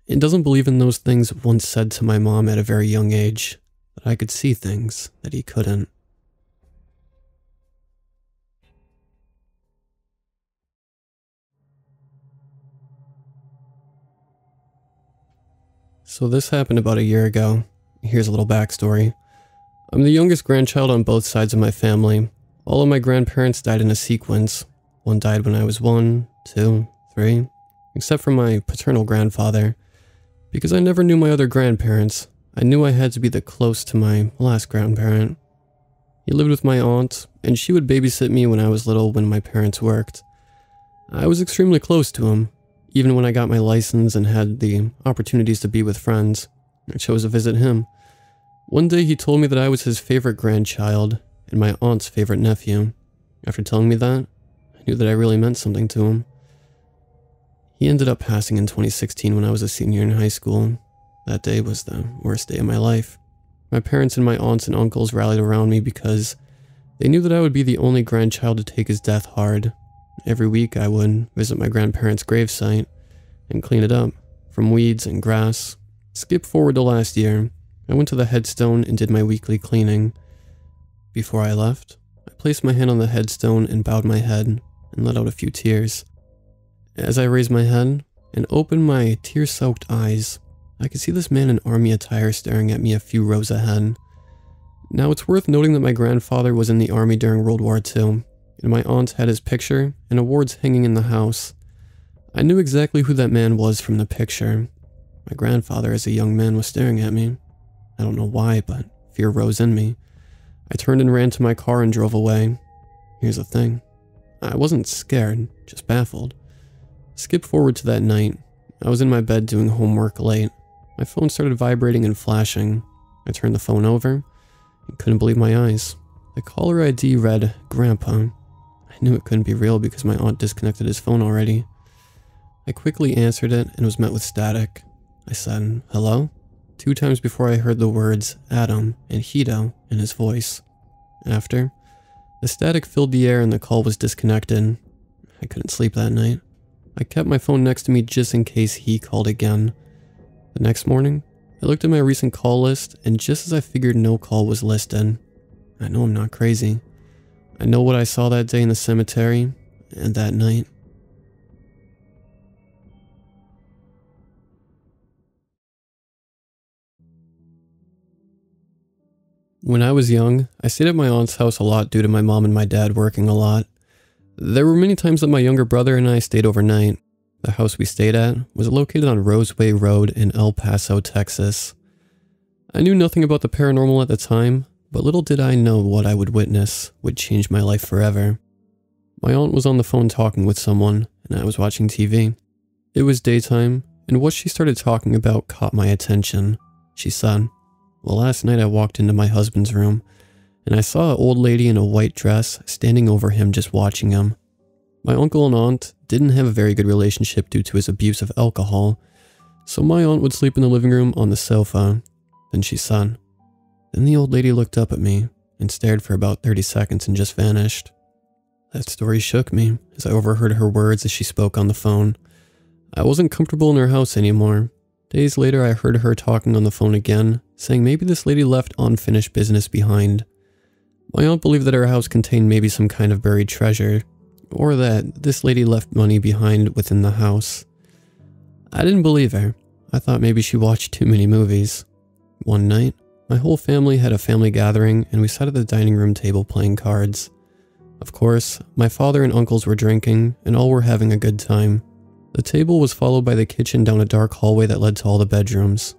Speaker 1: and doesn't believe in those things, once said to my mom at a very young age that I could see things that he couldn't. So this happened about a year ago. Here's a little backstory. I'm the youngest grandchild on both sides of my family. All of my grandparents died in a sequence. One died when I was 1, 2, 3, except for my paternal grandfather. Because I never knew my other grandparents, I knew I had to be the close to my last grandparent. He lived with my aunt, and she would babysit me when I was little when my parents worked. I was extremely close to him. Even when I got my license and had the opportunities to be with friends, I chose to visit him. One day he told me that I was his favorite grandchild and my aunt's favorite nephew. After telling me that, I knew that I really meant something to him. He ended up passing in 2016 when I was a senior in high school. That day was the worst day of my life. My parents and my aunts and uncles rallied around me because they knew that I would be the only grandchild to take his death hard. Every week I would visit my grandparents' gravesite and clean it up from weeds and grass. Skip forward to last year. I went to the headstone and did my weekly cleaning. Before I left, I placed my hand on the headstone and bowed my head and let out a few tears. As I raised my head and opened my tear-soaked eyes, I could see this man in army attire staring at me a few rows ahead. Now it's worth noting that my grandfather was in the army during World War II, and my aunt had his picture and awards hanging in the house. I knew exactly who that man was from the picture. My grandfather as a young man was staring at me. I don't know why, but fear rose in me. I turned and ran to my car and drove away. Here's the thing. I wasn't scared, just baffled. Skip forward to that night. I was in my bed doing homework late. My phone started vibrating and flashing. I turned the phone over and couldn't believe my eyes. The caller ID read, "Grandpa." I knew it couldn't be real because my aunt disconnected his phone already. I quickly answered it and was met with static. I said, "Hello?" 2 times before I heard the words Adam and Hito in his voice. After, the static filled the air and the call was disconnected. I couldn't sleep that night. I kept my phone next to me just in case he called again. The next morning, I looked at my recent call list, and just as I figured no call was listed. I know I'm not crazy. I know what I saw that day in the cemetery, and that night. When I was young, I stayed at my aunt's house a lot due to my mom and my dad working a lot. There were many times that my younger brother and I stayed overnight. The house we stayed at was located on Roseway Road in El Paso, Texas. I knew nothing about the paranormal at the time, but little did I know what I would witness would change my life forever. My aunt was on the phone talking with someone, and I was watching TV. It was daytime, and what she started talking about caught my attention. She said, "Well, last night I walked into my husband's room, and I saw an old lady in a white dress standing over him just watching him. My uncle and aunt didn't have a very good relationship due to his abuse of alcohol, so my aunt would sleep in the living room on the sofa." Then she said, "Then the old lady looked up at me and stared for about 30 seconds and just vanished." That story shook me as I overheard her words as she spoke on the phone. I wasn't comfortable in her house anymore. Days later, I heard her talking on the phone again, saying maybe this lady left unfinished business behind. My aunt believed that her house contained maybe some kind of buried treasure, or that this lady left money behind within the house. I didn't believe her. I thought maybe she watched too many movies. One night, my whole family had a family gathering and we sat at the dining room table playing cards. Of course, my father and uncles were drinking and all were having a good time. The table was followed by the kitchen down a dark hallway that led to all the bedrooms.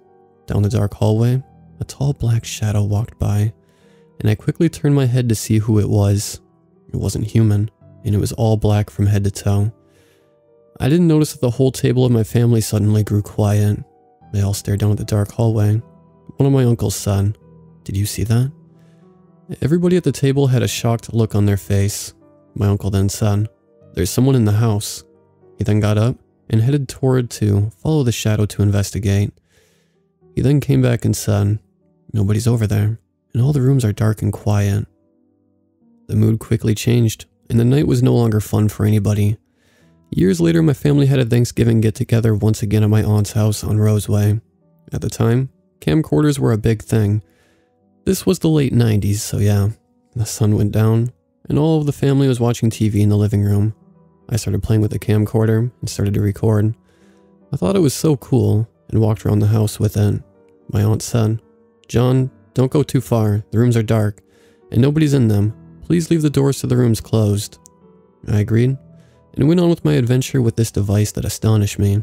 Speaker 1: Down the dark hallway, a tall black shadow walked by, and I quickly turned my head to see who it was. It wasn't human, and it was all black from head to toe. I didn't notice that the whole table of my family suddenly grew quiet. They all stared down at the dark hallway. One of my uncles said, "Did you see that?" Everybody at the table had a shocked look on their face. My uncle then said, "There's someone in the house." He then got up and headed toward to follow the shadow to investigate. He then came back and said, "Nobody's over there, and all the rooms are dark and quiet." The mood quickly changed, and the night was no longer fun for anybody. Years later, my family had a Thanksgiving get-together once again at my aunt's house on Roseway. At the time, camcorders were a big thing. This was the late 90s, so yeah. The sun went down, and all of the family was watching TV in the living room. I started playing with the camcorder and started to record. I thought it was so cool and walked around the house with it. My aunt said, "John, don't go too far. The rooms are dark, and nobody's in them. Please leave the doors to the rooms closed." I agreed, and went on with my adventure with this device that astonished me.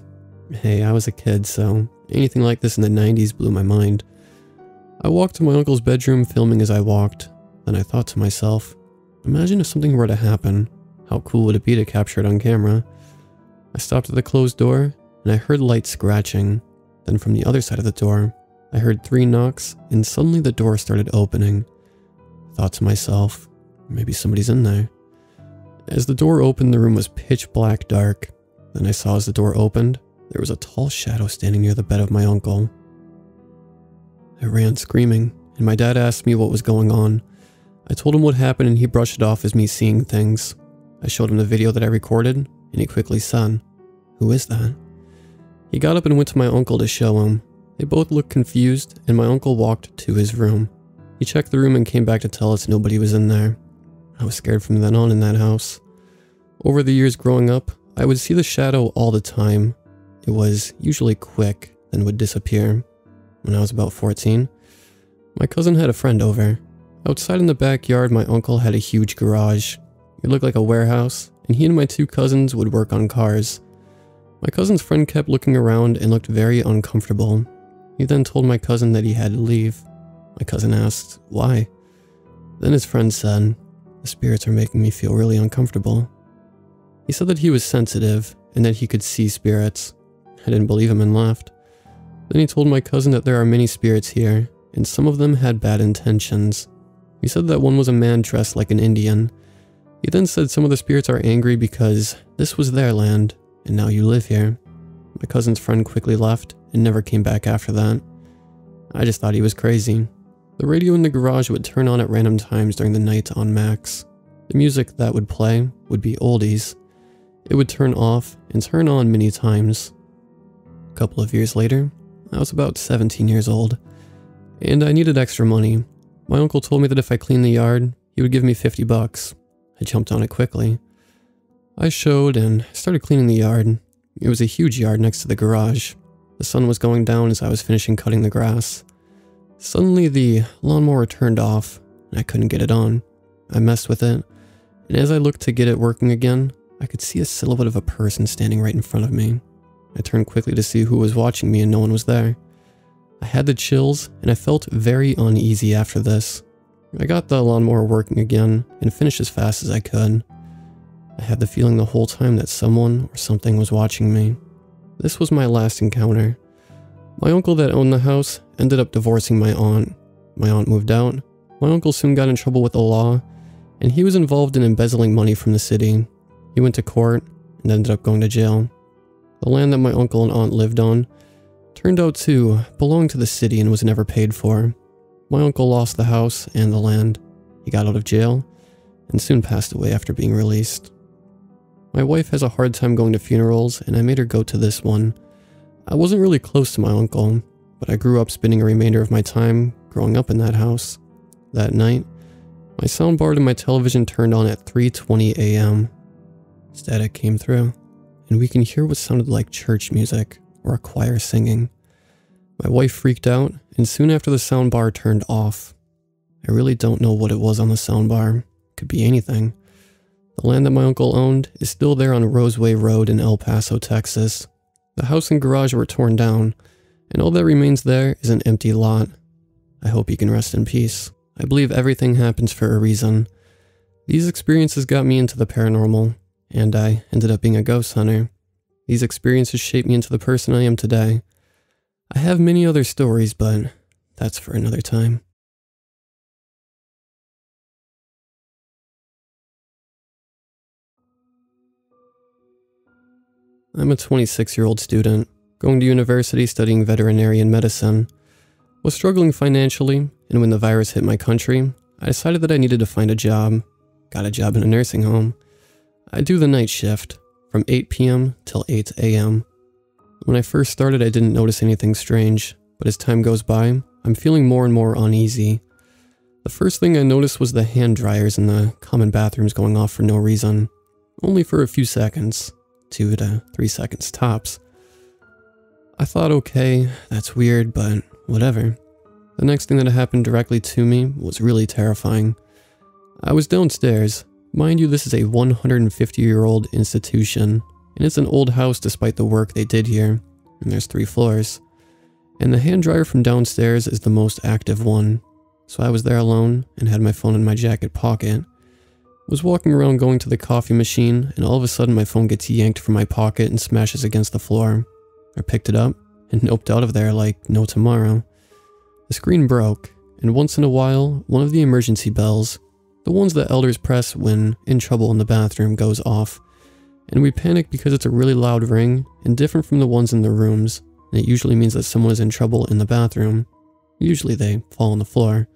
Speaker 1: Hey, I was a kid, so anything like this in the 90s blew my mind. I walked to my uncle's bedroom filming as I walked. Then I thought to myself, imagine if something were to happen. How cool would it be to capture it on camera? I stopped at the closed door, and I heard light scratching. Then from the other side of the door, I heard 3 knocks, and suddenly the door started opening. I thought to myself, maybe somebody's in there. As the door opened, the room was pitch black dark. Then I saw as the door opened, there was a tall shadow standing near the bed of my uncle. I ran screaming, and my dad asked me what was going on. I told him what happened and he brushed it off as me seeing things. I showed him the video that I recorded, and he quickly said, "Who is that?" He got up and went to my uncle to show him. They both looked confused, and my uncle walked to his room. He checked the room and came back to tell us nobody was in there. I was scared from then on in that house. Over the years growing up, I would see the shadow all the time. It was usually quick, then would disappear. When I was about 14, my cousin had a friend over. Outside in the backyard, my uncle had a huge garage. It looked like a warehouse, and he and my 2 cousins would work on cars. My cousin's friend kept looking around and looked very uncomfortable. He then told my cousin that he had to leave. My cousin asked, why? Then his friend said, "The spirits are making me feel really uncomfortable." He said that he was sensitive and that he could see spirits. I didn't believe him and left. Then he told my cousin that there are many spirits here, and some of them had bad intentions. He said that one was a man dressed like an Indian. He then said some of the spirits are angry because this was their land, and now you live here. My cousin's friend quickly left and never came back after that. I just thought he was crazy. The radio in the garage would turn on at random times during the night on max. The music that would play would be oldies. It would turn off and turn on many times. A couple of years later, I was about 17 years old, and I needed extra money. My uncle told me that if I cleaned the yard, he would give me $50. I jumped on it quickly. I showed and started cleaning the yard. It was a huge yard next to the garage. The sun was going down as I was finishing cutting the grass. Suddenly the lawnmower turned off and I couldn't get it on. I messed with it, and as I looked to get it working again, I could see a silhouette of a person standing right in front of me. I turned quickly to see who was watching me and no one was there. I had the chills and I felt very uneasy after this. I got the lawnmower working again and finished as fast as I could. I had the feeling the whole time that someone or something was watching me. This was my last encounter. My uncle that owned the house ended up divorcing my aunt. My aunt moved out. My uncle soon got in trouble with the law, and he was involved in embezzling money from the city. He went to court and ended up going to jail. The land that my uncle and aunt lived on turned out to belong to the city and was never paid for. My uncle lost the house and the land. He got out of jail and soon passed away after being released. My wife has a hard time going to funerals, and I made her go to this one. I wasn't really close to my uncle, but I grew up spending a remainder of my time growing up in that house. That night, my soundbar and my television turned on at 3:20 a.m. Static came through, and we can hear what sounded like church music or a choir singing. My wife freaked out, and soon after the soundbar turned off. I really don't know what it was on the soundbar. Could be anything. The land that my uncle owned is still there on Roseway Road in El Paso, Texas. The house and garage were torn down, and all that remains there is an empty lot. I hope he can rest in peace. I believe everything happens for a reason. These experiences got me into the paranormal, and I ended up being a ghost hunter. These experiences shaped me into the person I am today. I have many other stories, but that's for another time. I'm a 26-year-old student, going to university studying veterinary medicine. Was struggling financially, and when the virus hit my country, I decided that I needed to find a job. Got a job in a nursing home. I do the night shift, from 8 p.m. till 8 a.m. When I first started, I didn't notice anything strange, but as time goes by, I'm feeling more and more uneasy. The first thing I noticed was the hand dryers in the common bathrooms going off for no reason. Only for a few seconds. 2 to 3 seconds tops. I thought, okay, that's weird, but whatever. The next thing that happened directly to me was really terrifying. I was downstairs. Mind you, this is a 150-year-old institution, and it's an old house despite the work they did here, and there's 3 floors. And the hand dryer from downstairs is the most active one, so I was there alone and had my phone in my jacket pocket. Was walking around going to the coffee machine, and all of a sudden my phone gets yanked from my pocket and smashes against the floor. I picked it up and noped out of there like no tomorrow. The screen broke, and once in a while, one of the emergency bells, the ones that elders press when in trouble in the bathroom, goes off, and we panic because it's a really loud ring and different from the ones in the rooms, and it usually means that someone is in trouble in the bathroom. Usually they fall on the floor.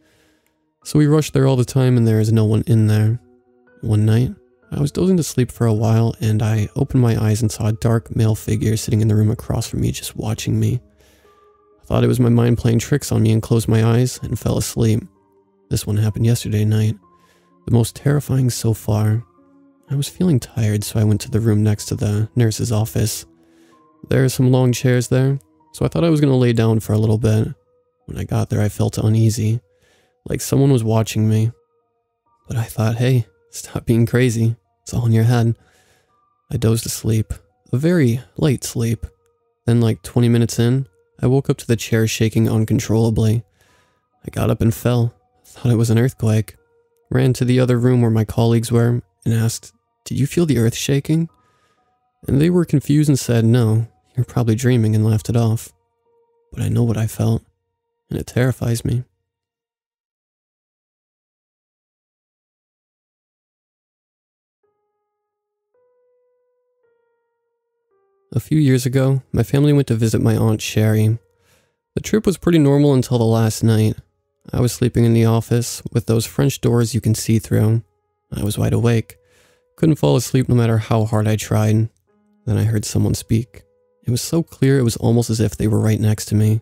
Speaker 1: So we rush there all the time and there is no one in there. One night, I was dozing to sleep for a while, and I opened my eyes and saw a dark male figure sitting in the room across from me just watching me. I thought it was my mind playing tricks on me and closed my eyes and fell asleep. This one happened yesterday night. The most terrifying so far. I was feeling tired, so I went to the room next to the nurse's office. There are some long chairs there, so I thought I was going to lay down for a little bit. When I got there, I felt uneasy, like someone was watching me. But I thought, hey, stop being crazy. It's all in your head. I dozed asleep. A very light sleep. Then like 20 minutes in, I woke up to the chair shaking uncontrollably. I got up and fell. Thought it was an earthquake. Ran to the other room where my colleagues were and asked, "Did you feel the earth shaking?" And they were confused and said, "No, you're probably dreaming," and laughed it off. But I know what I felt, and it terrifies me. A few years ago, my family went to visit my Aunt Sherry. The trip was pretty normal until the last night. I was sleeping in the office with those French doors you can see through. I was wide awake. Couldn't fall asleep no matter how hard I tried. Then I heard someone speak. It was so clear it was almost as if they were right next to me.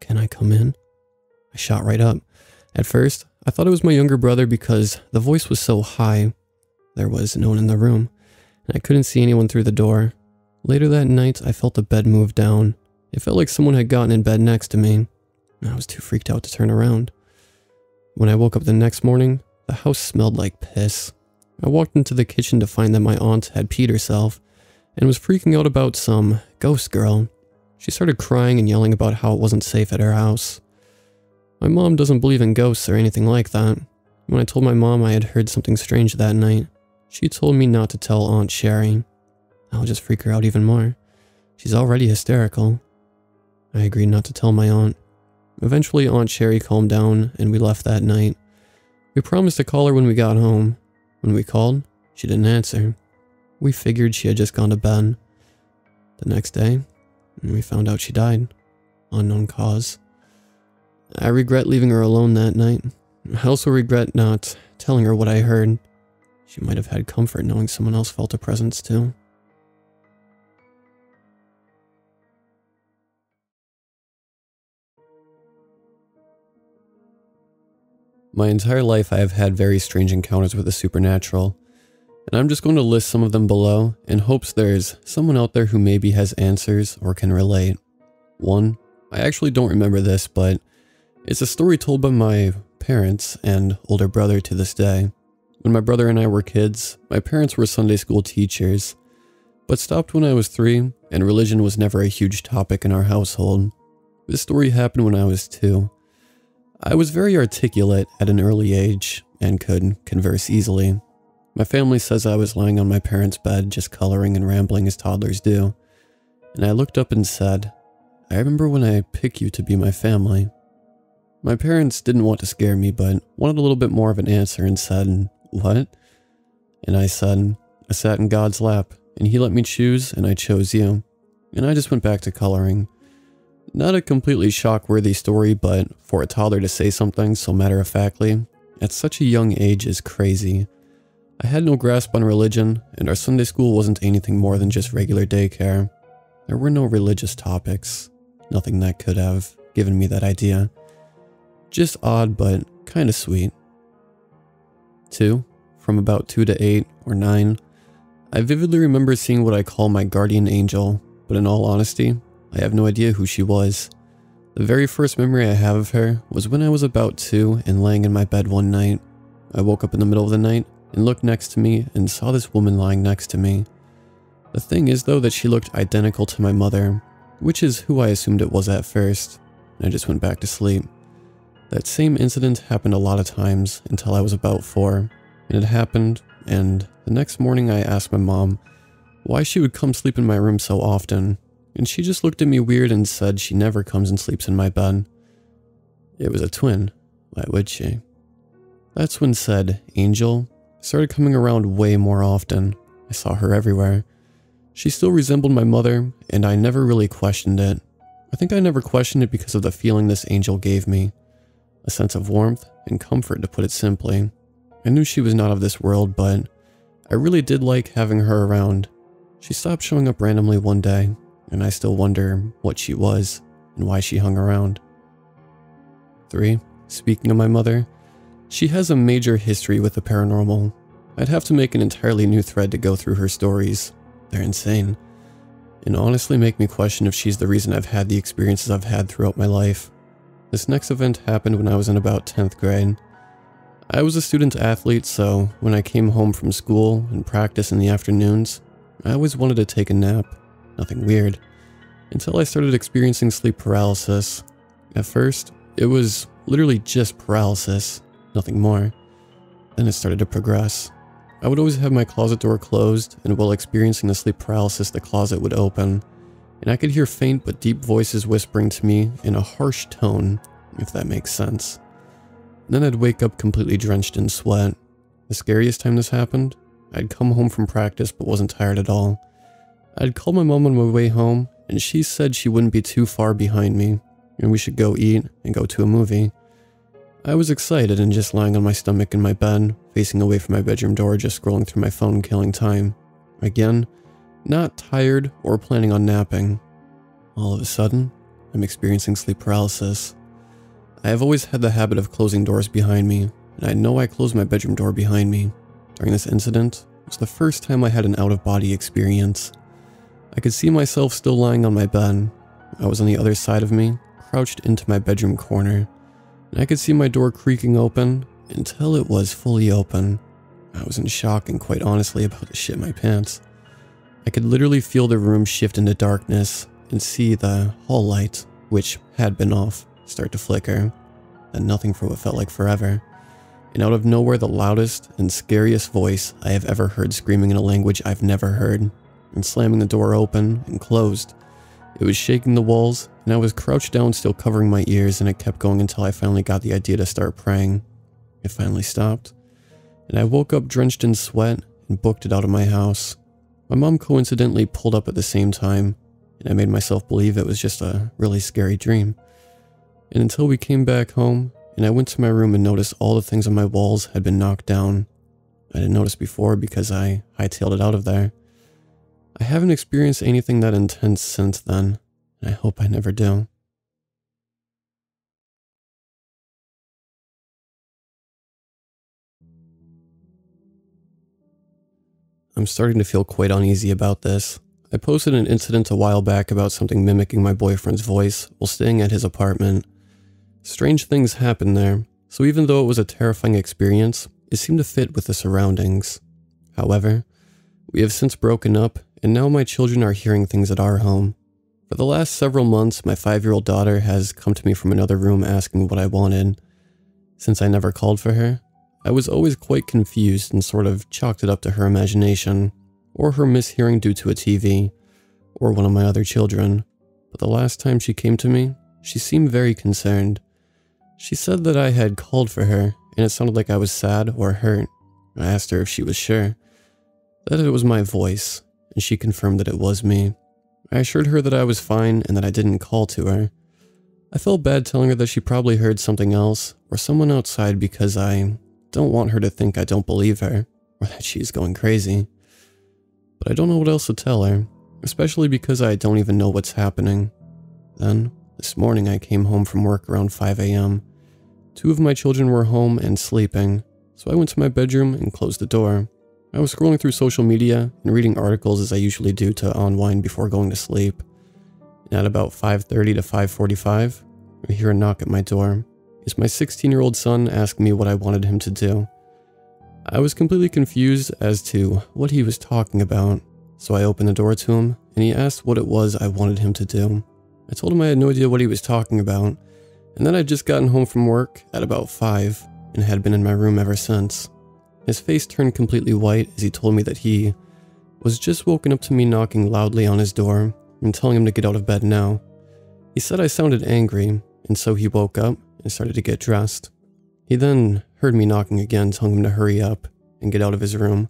Speaker 1: "Can I come in?" I shot right up. At first, I thought it was my younger brother because the voice was so high. There was no one in the room, and I couldn't see anyone through the door. Later that night, I felt the bed move down. It felt like someone had gotten in bed next to me. I was too freaked out to turn around. When I woke up the next morning, the house smelled like piss. I walked into the kitchen to find that my aunt had peed herself and was freaking out about some ghost girl. She started crying and yelling about how it wasn't safe at her house. My mom doesn't believe in ghosts or anything like that. When I told my mom I had heard something strange that night, she told me not to tell Aunt Sherry. I'll just freak her out even more. She's already hysterical. I agreed not to tell my aunt. Eventually, Aunt Sherry calmed down and we left that night. We promised to call her when we got home. When we called, she didn't answer. We figured she had just gone to bed. The next day, we found out she died. Unknown cause. I regret leaving her alone that night. I also regret not telling her what I heard. She might have had comfort knowing someone else felt a presence too. My entire life I have had very strange encounters with the supernatural, and I'm just going to list some of them below in hopes there's someone out there who maybe has answers or can relate. 1. I actually don't remember this, but it's a story told by my parents and older brother to this day. When my brother and I were kids, my parents were Sunday school teachers, but stopped when I was 3, and religion was never a huge topic in our household. This story happened when I was 2. I was very articulate at an early age and could converse easily. My family says I was lying on my parents' bed just coloring and rambling as toddlers do, and I looked up and said, "I remember when I picked you to be my family." My parents didn't want to scare me, but wanted a little bit more of an answer and said, "What?" And I said, "I sat in God's lap, and he let me choose, and I chose you." And I just went back to coloring. Not a completely shock-worthy story, but for a toddler to say something so matter-of-factly at such a young age is crazy. I had no grasp on religion, and our Sunday school wasn't anything more than just regular daycare. There were no religious topics, nothing that could have given me that idea. Just odd, but kinda sweet. 2. From about 2 to 8 or 9, I vividly remember seeing what I call my guardian angel, but in all honesty, I have no idea who she was. The very first memory I have of her was when I was about 2 and laying in my bed one night. I woke up in the middle of the night and looked next to me and saw this woman lying next to me. The thing is though that she looked identical to my mother, which is who I assumed it was at first, and I just went back to sleep. That same incident happened a lot of times until I was about 4, and it happened, and the next morning I asked my mom why she would come sleep in my room so often, and she just looked at me weird and said she never comes and sleeps in my bed. It was a twin, why would she? That's when said angel started coming around way more often. I saw her everywhere. She still resembled my mother, and I never really questioned it. I think I never questioned it because of the feeling this angel gave me. A sense of warmth and comfort, to put it simply. I knew she was not of this world, but I really did like having her around. She stopped showing up randomly one day, and I still wonder what she was and why she hung around. 3. Speaking of my mother, she has a major history with the paranormal. I'd have to make an entirely new thread to go through her stories. They're insane, and honestly make me question if she's the reason I've had the experiences I've had throughout my life. This next event happened when I was in about 10th grade. I was a student athlete, so when I came home from school and practice in the afternoons, I always wanted to take a nap. Nothing weird. Until I started experiencing sleep paralysis. At first, it was literally just paralysis, nothing more. Then it started to progress. I would always have my closet door closed, and while experiencing the sleep paralysis, the closet would open, and I could hear faint but deep voices whispering to me in a harsh tone, if that makes sense. Then I'd wake up completely drenched in sweat. The scariest time this happened, I'd come home from practice but wasn't tired at all. I'd call my mom on my way home, and she said she wouldn't be too far behind me. and we should go eat and go to a movie. I was excited and just lying on my stomach in my bed, facing away from my bedroom door, just scrolling through my phone, killing time. Again, not tired or planning on napping. All of a sudden, I'm experiencing sleep paralysis. I have always had the habit of closing doors behind me, and I know I closed my bedroom door behind me. During this incident, it was the first time I had an out-of-body experience. I could see myself still lying on my bed. I was on the other side of me, crouched into my bedroom corner, and I could see my door creaking open until it was fully open. I was in shock and quite honestly about to shit my pants. I could literally feel the room shift into darkness and see the hall light, which had been off, start to flicker. Then nothing for what felt like forever. And out of nowhere, the loudest and scariest voice I have ever heard screaming in a language I've never heard, and slamming the door open and closed. It was shaking the walls, and I was crouched down still covering my ears, and it kept going until I finally got the idea to start praying. It finally stopped, and I woke up drenched in sweat and booked it out of my house. My mom coincidentally pulled up at the same time, and I made myself believe it was just a really scary dream. And until we came back home, and I went to my room and noticed all the things on my walls had been knocked down. I didn't notice before because I hightailed it out of there. I haven't experienced anything that intense since then, and I hope I never do. I'm starting to feel quite uneasy about this. I posted an incident a while back about something mimicking my boyfriend's voice while staying at his apartment. Strange things happened there, so even though it was a terrifying experience, it seemed to fit with the surroundings. However, we have since broken up, and now my children are hearing things at our home. For the last several months, my 5-year-old daughter has come to me from another room asking what I wanted. Since I never called for her, I was always quite confused and sort of chalked it up to her imagination, or her mishearing due to a TV, or one of my other children. But the last time she came to me, she seemed very concerned. She said that I had called for her, and it sounded like I was sad or hurt. I asked her if she was sure, that it was my voice, and she confirmed that it was me. I assured her that I was fine and that I didn't call to her. I felt bad telling her that she probably heard something else, or someone outside, because I don't want her to think I don't believe her, or that she's going crazy. But I don't know what else to tell her, especially because I don't even know what's happening. Then, this morning I came home from work around 5 a.m. 2 of my children were home and sleeping, so I went to my bedroom and closed the door. I was scrolling through social media and reading articles as I usually do to unwind before going to sleep. And at about 5:30 to 5:45, I hear a knock at my door. It's my 16-year-old son asking me what I wanted him to do. I was completely confused as to what he was talking about, so I opened the door to him, and he asked what it was I wanted him to do. I told him I had no idea what he was talking about, and that I'd just gotten home from work at about 5 and had been in my room ever since. His face turned completely white as he told me that he was just woken up to me knocking loudly on his door and telling him to get out of bed now. He said I sounded angry, and so he woke up and started to get dressed. He then heard me knocking again, telling him to hurry up and get out of his room.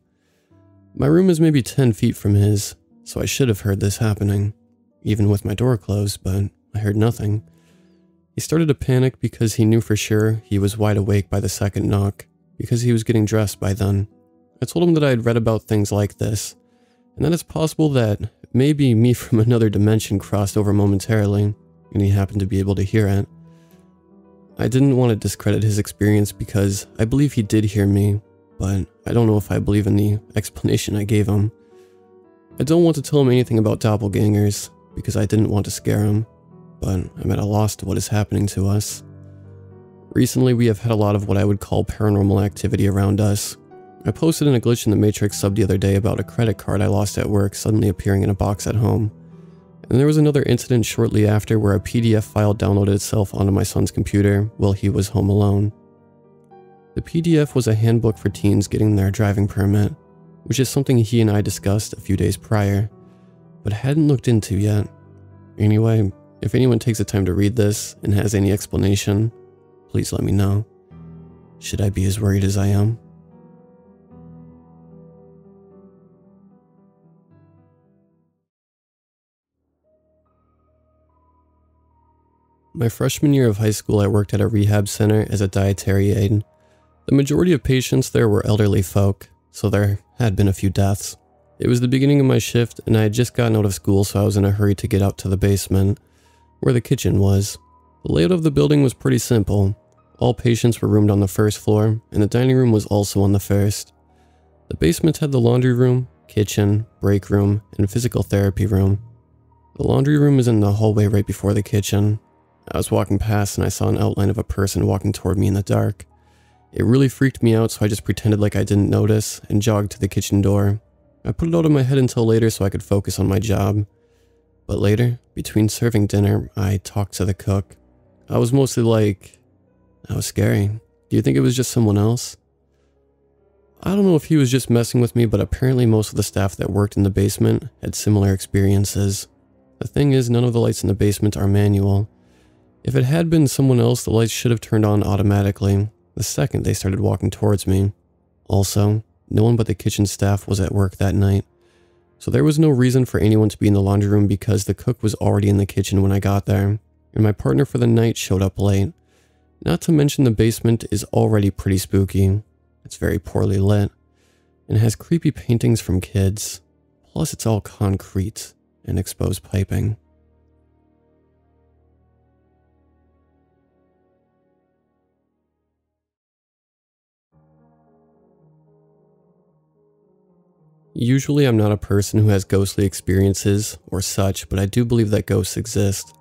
Speaker 1: My room is maybe 10 feet from his, so I should have heard this happening, even with my door closed, but I heard nothing. He started to panic because he knew for sure he was wide awake by the second knock, because he was getting dressed by then. I told him that I had read about things like this, and that it's possible that maybe me from another dimension crossed over momentarily, and he happened to be able to hear it. I didn't want to discredit his experience because I believe he did hear me, but I don't know if I believe in the explanation I gave him. I don't want to tell him anything about doppelgangers because I didn't want to scare him, but I'm at a loss to what is happening to us. Recently, we have had a lot of what I would call paranormal activity around us. I posted in a Glitch in the Matrix sub the other day about a credit card I lost at work suddenly appearing in a box at home. And there was another incident shortly after where a PDF file downloaded itself onto my son's computer while he was home alone. The PDF was a handbook for teens getting their driving permit, which is something he and I discussed a few days prior, but hadn't looked into yet. Anyway, if anyone takes the time to read this and has any explanation, please let me know. Should I be as worried as I am? My freshman year of high school, I worked at a rehab center as a dietary aide. The majority of patients there were elderly folk, so there had been a few deaths. It was the beginning of my shift, and I had just gotten out of school, so I was in a hurry to get out to the basement, where the kitchen was. The layout of the building was pretty simple. All patients were roomed on the first floor, and the dining room was also on the first. The basement had the laundry room, kitchen, break room, and physical therapy room. The laundry room is in the hallway right before the kitchen. I was walking past and I saw an outline of a person walking toward me in the dark. It really freaked me out, so I just pretended like I didn't notice and jogged to the kitchen door. I put it out of my head until later so I could focus on my job. But later, between serving dinner, I talked to the cook. I was mostly like, that was scary. Do you think it was just someone else? I don't know if he was just messing with me, but apparently most of the staff that worked in the basement had similar experiences. The thing is, none of the lights in the basement are manual. If it had been someone else, the lights should have turned on automatically the second they started walking towards me. Also, no one but the kitchen staff was at work that night, so there was no reason for anyone to be in the laundry room because the cook was already in the kitchen when I got there, and my partner for the night showed up late. Not to mention the basement is already pretty spooky. It's very poorly lit, and has creepy paintings from kids, plus it's all concrete and exposed piping. Usually I'm not a person who has ghostly experiences or such, but I do believe that ghosts exist.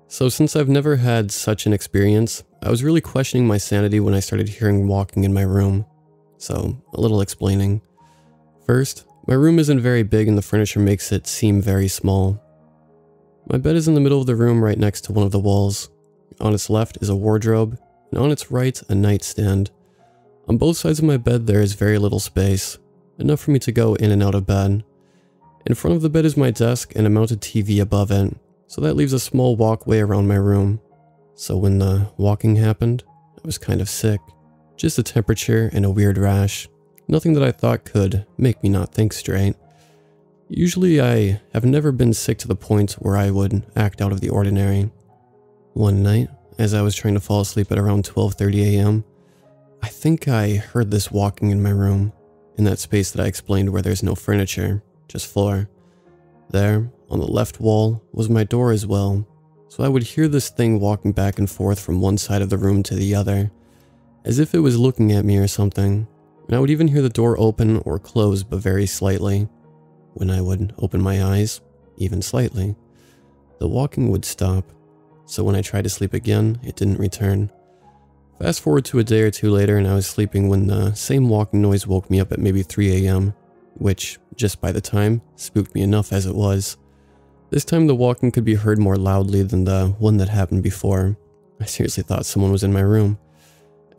Speaker 1: So since I've never had such an experience, I was really questioning my sanity when I started hearing walking in my room. So, a little explaining. First, my room isn't very big and the furniture makes it seem very small. My bed is in the middle of the room right next to one of the walls. On its left is a wardrobe, and on its right, a nightstand. On both sides of my bed there is very little space, enough for me to go in and out of bed. In front of the bed is my desk and a mounted TV above it, so that leaves a small walkway around my room. So when the walking happened, I was kind of sick. Just a temperature and a weird rash. Nothing that I thought could make me not think straight. Usually I have never been sick to the point where I would act out of the ordinary. One night, as I was trying to fall asleep at around 12:30 a.m., I think I heard this walking in my room, in that space that I explained where there's no furniture, just floor. There, on the left wall, was my door as well, so I would hear this thing walking back and forth from one side of the room to the other, as if it was looking at me or something, and I would even hear the door open or close but very slightly. When I would open my eyes, even slightly, the walking would stop, so when I tried to sleep again, it didn't return. Fast forward to a day or two later and I was sleeping when the same walking noise woke me up at maybe 3 a.m., which, just by the time, spooked me enough as it was. This time the walking could be heard more loudly than the one that happened before. I seriously thought someone was in my room.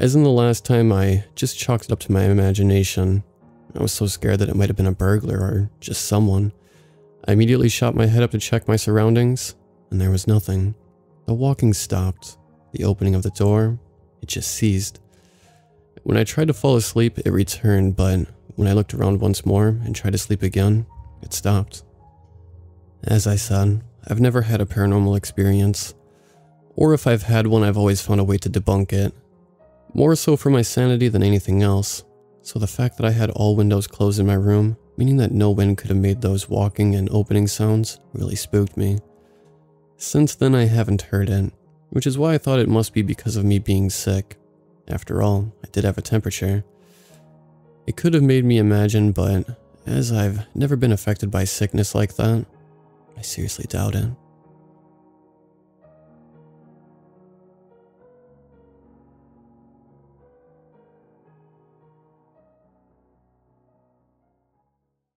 Speaker 1: As in the last time, I just chalked it up to my imagination. I was so scared that it might have been a burglar or just someone. I immediately shot my head up to check my surroundings, and there was nothing. The walking stopped. The opening of the door, it just ceased. When I tried to fall asleep, it returned, but when I looked around once more and tried to sleep again, it stopped. As I said, I've never had a paranormal experience, or if I've had one, I've always found a way to debunk it. More so for my sanity than anything else, so the fact that I had all windows closed in my room, meaning that no wind could have made those walking and opening sounds, really spooked me. Since then I haven't heard it, which is why I thought it must be because of me being sick. After all, I did have a temperature. It could have made me imagine, but as I've never been affected by sickness like that, I seriously doubt it.